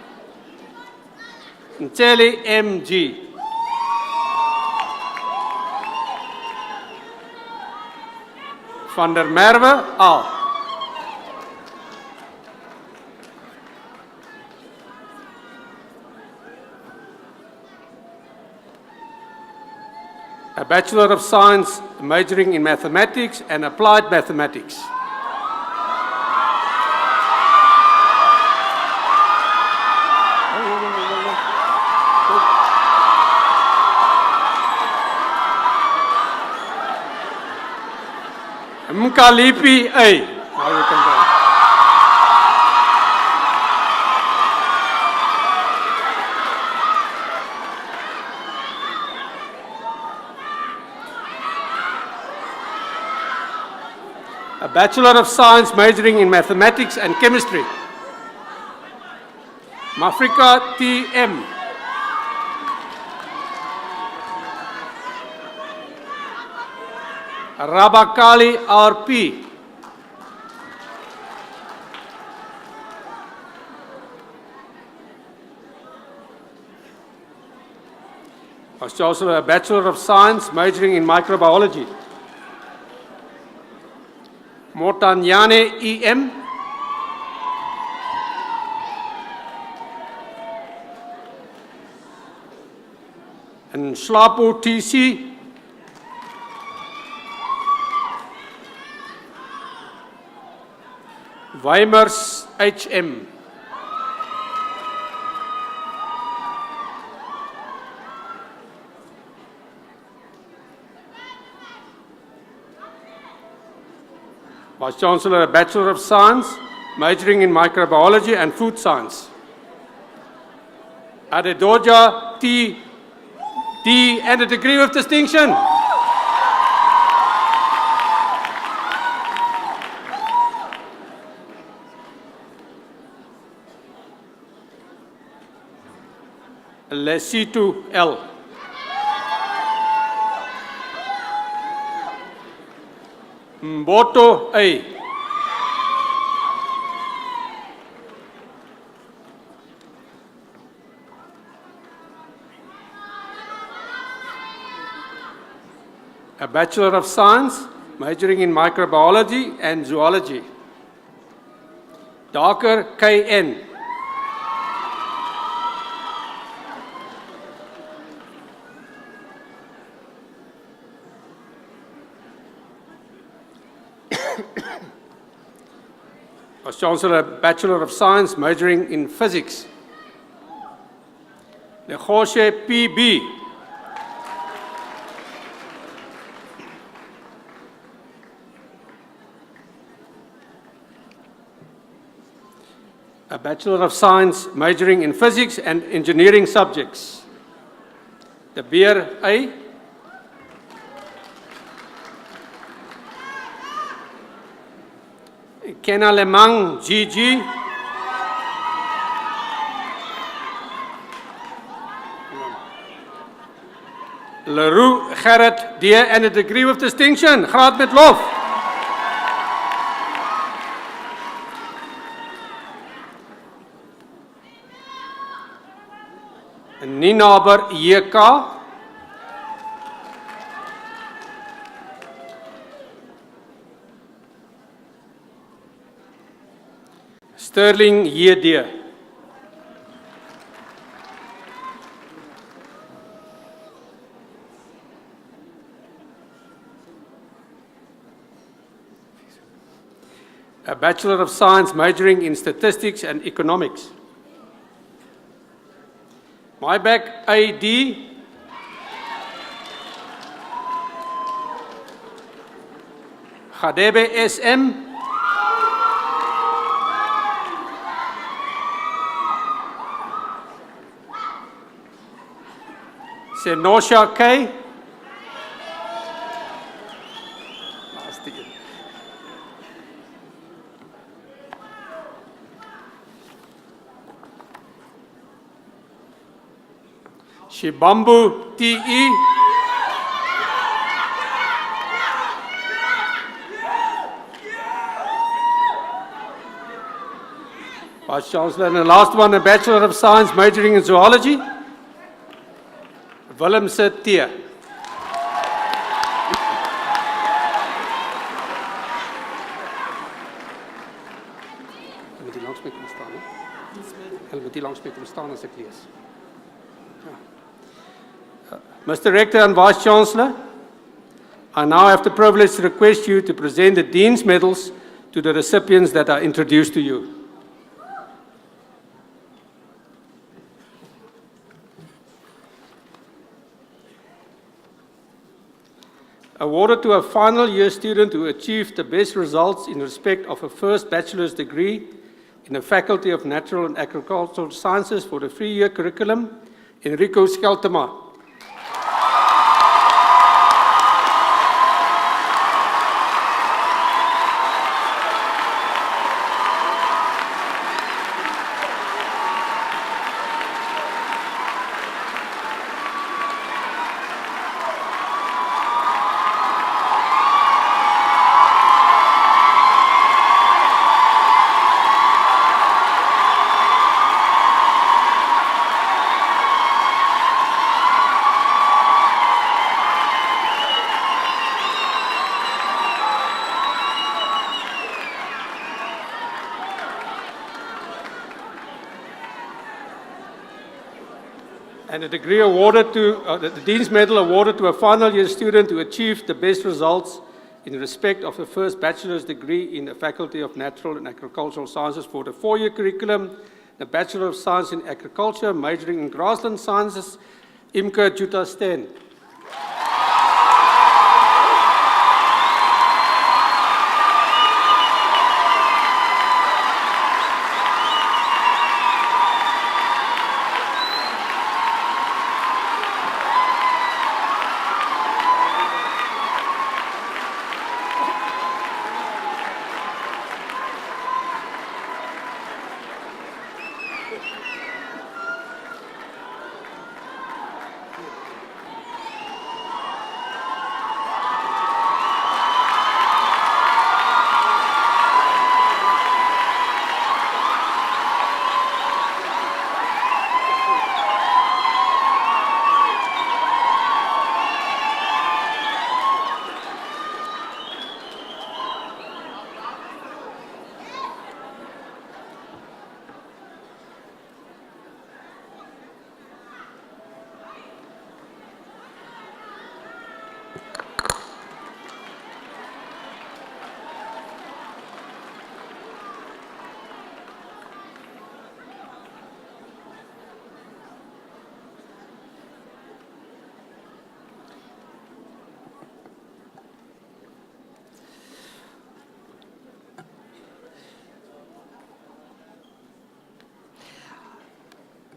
Ntele M.G. Van der Merwe A. A Bachelor of Science majoring in Mathematics and Applied Mathematics. Mkalipi A. Now you can go. A Bachelor of Science majoring in Mathematics and Chemistry. Mafrika T.M. Rabakali R.P. Was also a Bachelor of Science majoring in Microbiology. Motanyane E.M. and Slapo T.C. Weimers H.M. Vice Chancellor, a Bachelor of Science, majoring in Microbiology and Food Science. Adedoja T.D. and a degree of distinction. Lesitu L. Mboto A. A Bachelor of Science, majoring in Microbiology and Zoology. Dr. K.N. Vice Chancellor, a Bachelor of Science, majoring in Physics. Negoshe P.B. A Bachelor of Science, majoring in Physics and Engineering subjects. De Beer A. Kena Lemang G.G. Leroux Gerrit D. and a degree of distinction. Graad met lof. Ninaber J.K. Sterling J.D. A Bachelor of Science majoring in Statistics and Economics. Myback A.D. Khadebe S.M. Senosha K. Shibambu T.E. Vice Chancellor. And the last one, a Bachelor of Science majoring in Zoology. Willem Tier. Met die langs mee kom staan, hè? Hulle moet die langs mee kom staan as ek lees. Mr. Rector and Vice Chancellor, I now have the privilege to request you to present the Dean's Medals to the recipients that are introduced to you. Awarded to a final year student who achieved the best results in respect of a first bachelor's degree in the Faculty of Natural and Agricultural Sciences for the 3-year curriculum, Enrico Scheltema. And a degree awarded to, the Dean's Medal awarded to a final year student who achieved the best results in respect of the first bachelor's degree in the Faculty of Natural and Agricultural Sciences for the 4-year curriculum, the Bachelor of Science in Agriculture, majoring in Grassland Sciences, Imke Jutta Steen.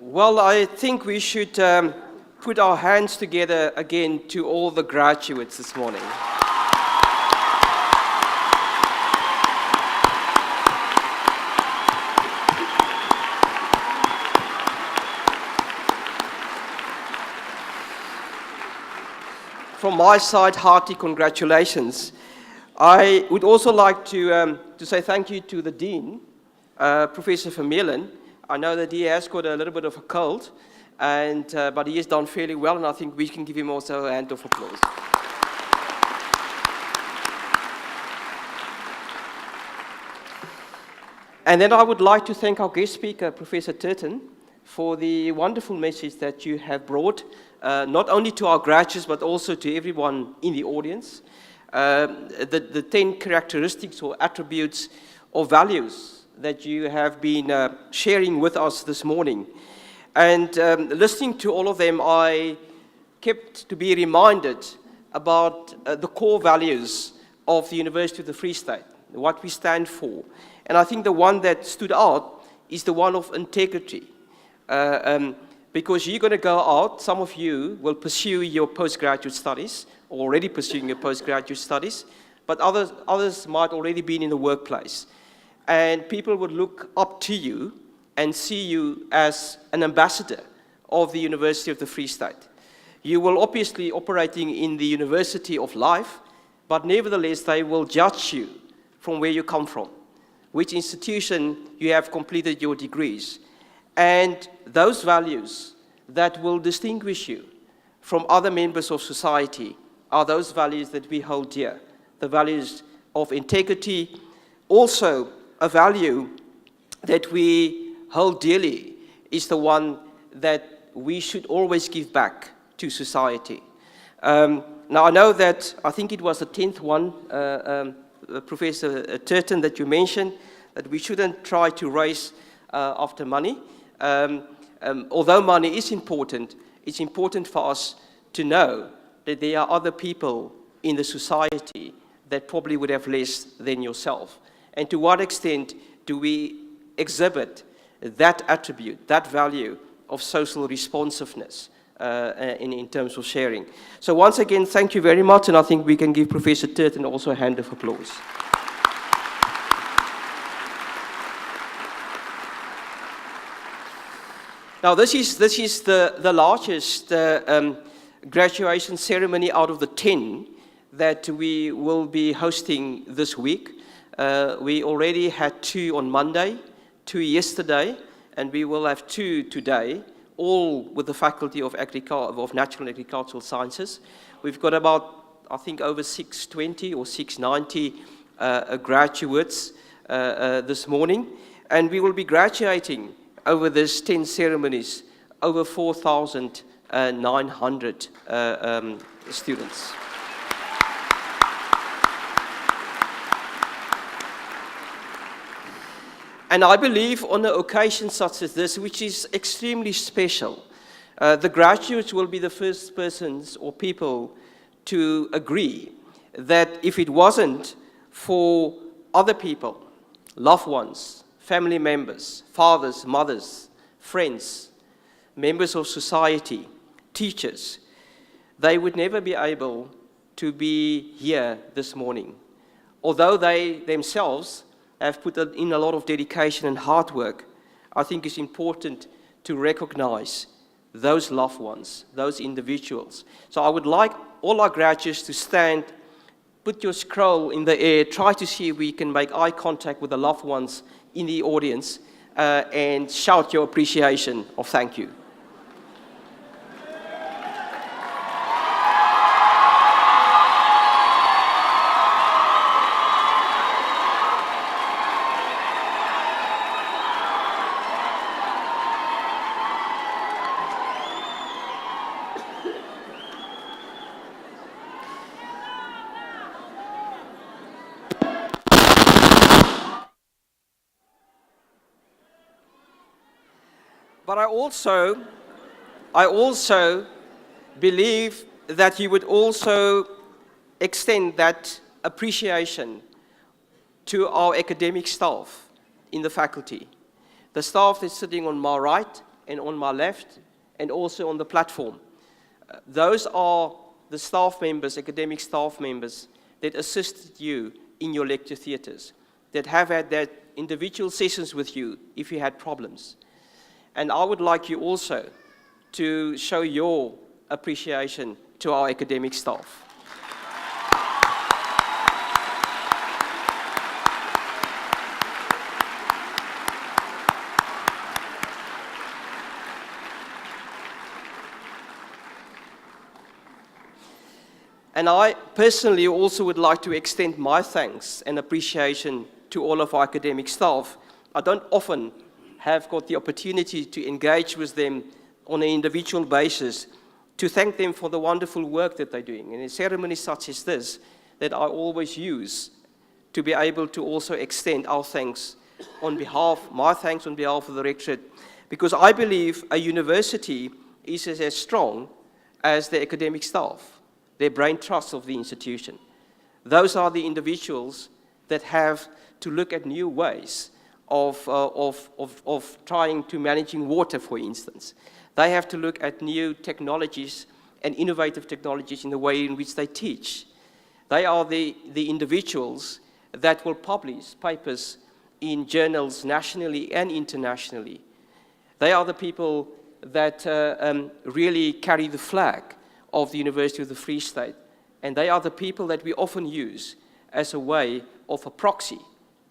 Well, I think we should put our hands together again to all the graduates this morning. From my side, hearty congratulations. I would also like to say thank you to the Dean, Professor Vermeulen. I know that he has got a little bit of a cold, but he has done fairly well, and I think we can give him also a hand of applause. And then I would like to thank our guest speaker, Professor Turton, for the wonderful message that you have brought, not only to our graduates, but also to everyone in the audience. The 10 characteristics or attributes or values that you have been sharing with us this morning. And listening to all of them, I kept to be reminded about the core values of the University of the Free State, what we stand for. And I think the one that stood out is the one of integrity. Because you're going to go out, some of you will pursue your postgraduate studies, already pursuing your postgraduate studies, but others might already be in the workplace. And people would look up to you and see you as an ambassador of the University of the Free State. You will obviously operating in the university of life, but nevertheless they will judge you from where you come from. which institution you have completed your degrees. And those values that will distinguish you from other members of society are those values that we hold dear. The values of integrity, also a value that we hold dearly is the one that we should always give back to society. Now I know that, I think it was the 10th one, Professor Turton, that you mentioned, that we shouldn't try to race after money. Although money is important, it's important for us to know that there are other people in the society that probably would have less than yourself. And to what extent do we exhibit that attribute, that value of social responsiveness in terms of sharing? So once again, thank you very much, and I think we can give Professor Turton also a hand of applause. Now, this is the largest graduation ceremony out of the 10 that we will be hosting this week. We already had 2 on Monday, 2 yesterday, and we will have 2 today, all with the Faculty of Natural and Agricultural Sciences. We've got about, I think, over 620 or 690 graduates this morning, and we will be graduating over these 10 ceremonies, over 4,900 students. And I believe on an occasion such as this, which is extremely special, the graduates will be the first persons or people to agree that if it wasn't for other people, loved ones, family members, fathers, mothers, friends, members of society, teachers, they would never be able to be here this morning. Although they themselves have put in a lot of dedication and hard work, I think it's important to recognize those loved ones, those individuals. So I would like all our graduates to stand, put your scroll in the air, try to see if we can make eye contact with the loved ones in the audience, and shout your appreciation of thank you. But I also believe that you would also extend that appreciation to our academic staff in the faculty. The staff that's sitting on my right and on my left, and also on the platform. Those are the staff members, academic staff members, that assisted you in your lecture theatres, that have had that individual sessions with you if you had problems. And I would like you also to show your appreciation to our academic staff. And I personally also would like to extend my thanks and appreciation to all of our academic staff. I don't often have got the opportunity to engage with them on an individual basis, to thank them for the wonderful work that they're doing. And in ceremonies such as this, that I always use to be able to also extend our thanks on behalf, my thanks on behalf of the rectorate, because I believe a university is as strong as the academic staff, their brain trust of the institution. Those are the individuals that have to look at new ways of trying to managing water, for instance. They have to look at new technologies and innovative technologies in the way in which they teach. They are the individuals that will publish papers in journals nationally and internationally. They are the people that really carry the flag of the University of the Free State. And they are the people that we often use as a way of a proxy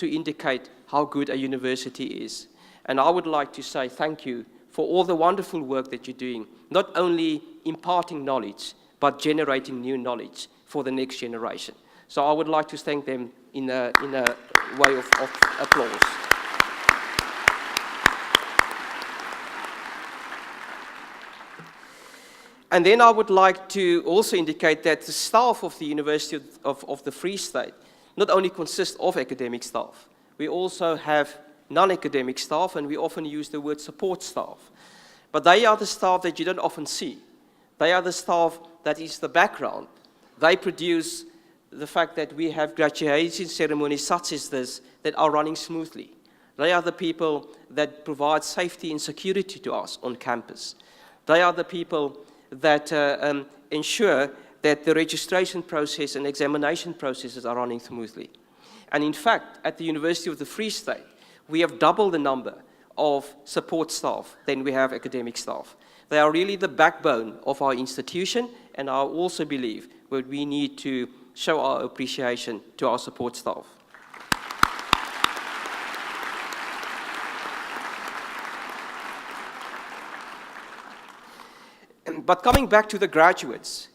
to indicate how good a university is. And I would like to say thank you for all the wonderful work that you're doing, not only imparting knowledge, but generating new knowledge for the next generation. So I would like to thank them in a way of applause. And then I would like to also indicate that the staff of the University of the Free State not only consists of academic staff, we also have non-academic staff, and we often use the word support staff. But they are the staff that you don't often see. They are the staff that is the background. They produce the fact that we have graduation ceremonies such as this that are running smoothly. They are the people that provide safety and security to us on campus. They are the people that ensure that the registration process and examination processes are running smoothly. And in fact, at the University of the Free State, we have double the number of support staff than we have academic staff. They are really the backbone of our institution, and I also believe that we need to show our appreciation to our support staff. But coming back to the graduates,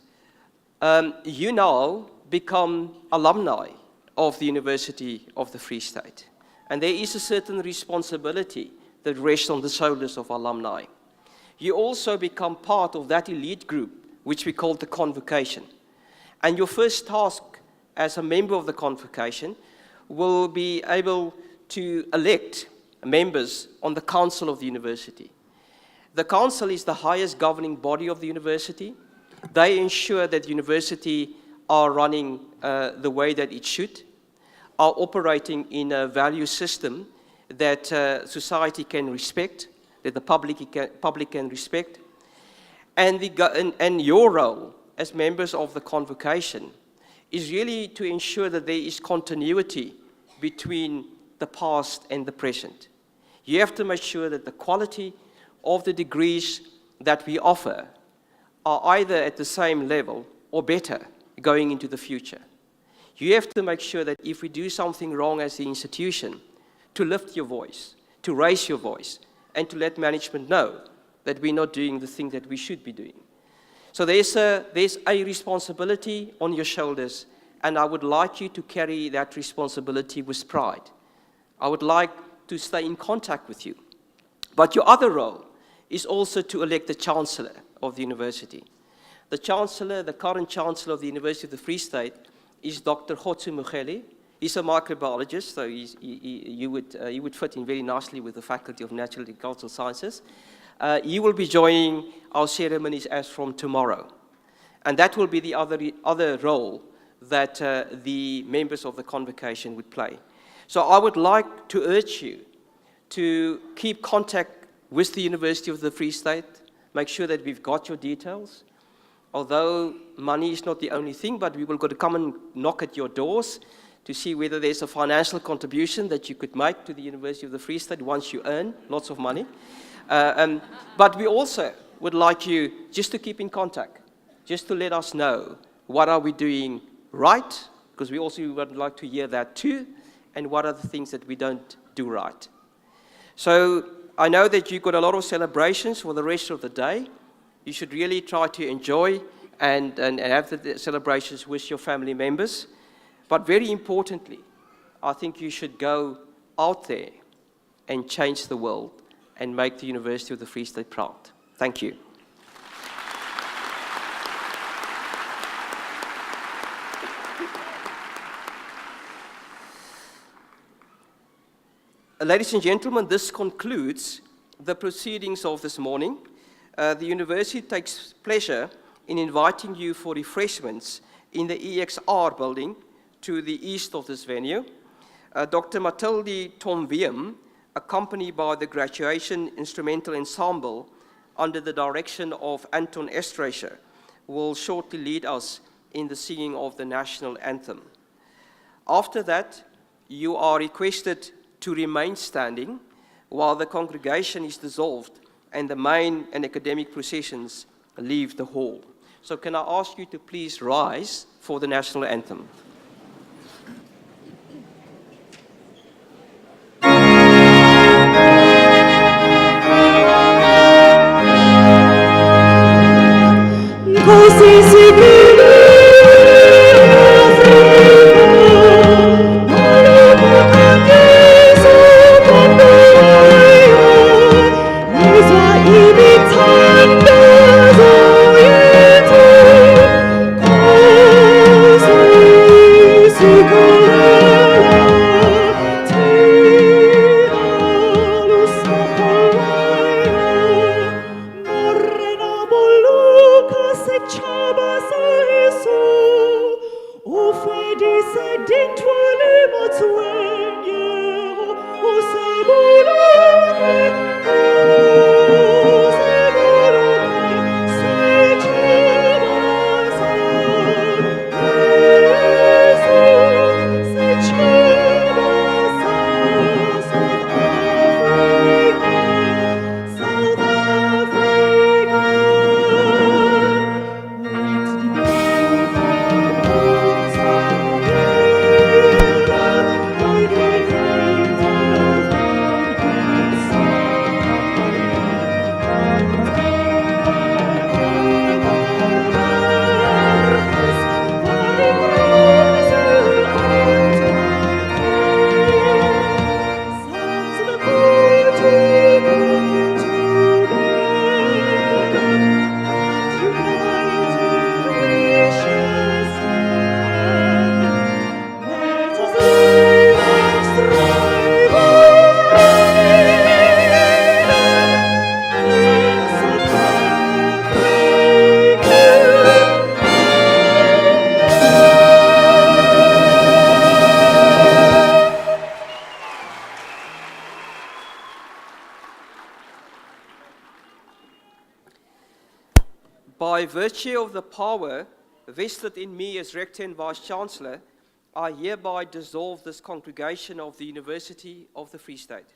you now become alumni of the University of the Free State. And there is a certain responsibility that rests on the shoulders of alumni. You also become part of that elite group, which we call the convocation. And your first task as a member of the convocation will be able to elect members on the council of the university. The council is the highest governing body of the university. They ensure that the university are running the way that it should, are operating in a value system that society can respect, that the public can respect. And your role as members of the convocation is really to ensure that there is continuity between the past and the present. You have to make sure that the quality of the degrees that we offer are either at the same level or better going into the future. You have to make sure that if we do something wrong as the institution, to lift your voice, to raise your voice, and to let management know that we're not doing the thing that we should be doing. So there's a responsibility on your shoulders, and I would like you to carry that responsibility with pride. I would like to stay in contact with you. But your other role is also to elect the Chancellor of the university. The Chancellor, the current Chancellor of the University of the Free State, is Dr. Khotsu Mugeli. He's a microbiologist, so he would fit in very nicely with the Faculty of Natural and Agricultural Sciences. He will be joining our ceremonies as from tomorrow. And that will be the other role that the members of the convocation would play. So I would like to urge you to keep contact with the University of the Free State, make sure that we've got your details. Although money is not the only thing, but we will go to come and knock at your doors to see whether there's a financial contribution that you could make to the University of the Free State once you earn lots of money. But we also would like you just to keep in contact, just to let us know what are we doing right, because we also would like to hear that too, and what are the things that we don't do right. So I know that you've got a lot of celebrations for the rest of the day. You should really try to enjoy and have the celebrations with your family members. But very importantly, I think you should go out there and change the world and make the University of the Free State proud. Thank you. Ladies and gentlemen, this concludes the proceedings of this morning. The university takes pleasure in inviting you for refreshments in the EXR building to the east of this venue. Dr. Matilde Tomvium, accompanied by the Graduation Instrumental Ensemble under the direction of Anton Estreicher, will shortly lead us in the singing of the National Anthem. After that, you are requested to remain standing while the congregation is dissolved and the main and academic processions leave the hall. So can I ask you to please rise for the National Anthem? By virtue of the power vested in me as Rector and Vice-Chancellor, I hereby dissolve this congregation of the University of the Free State.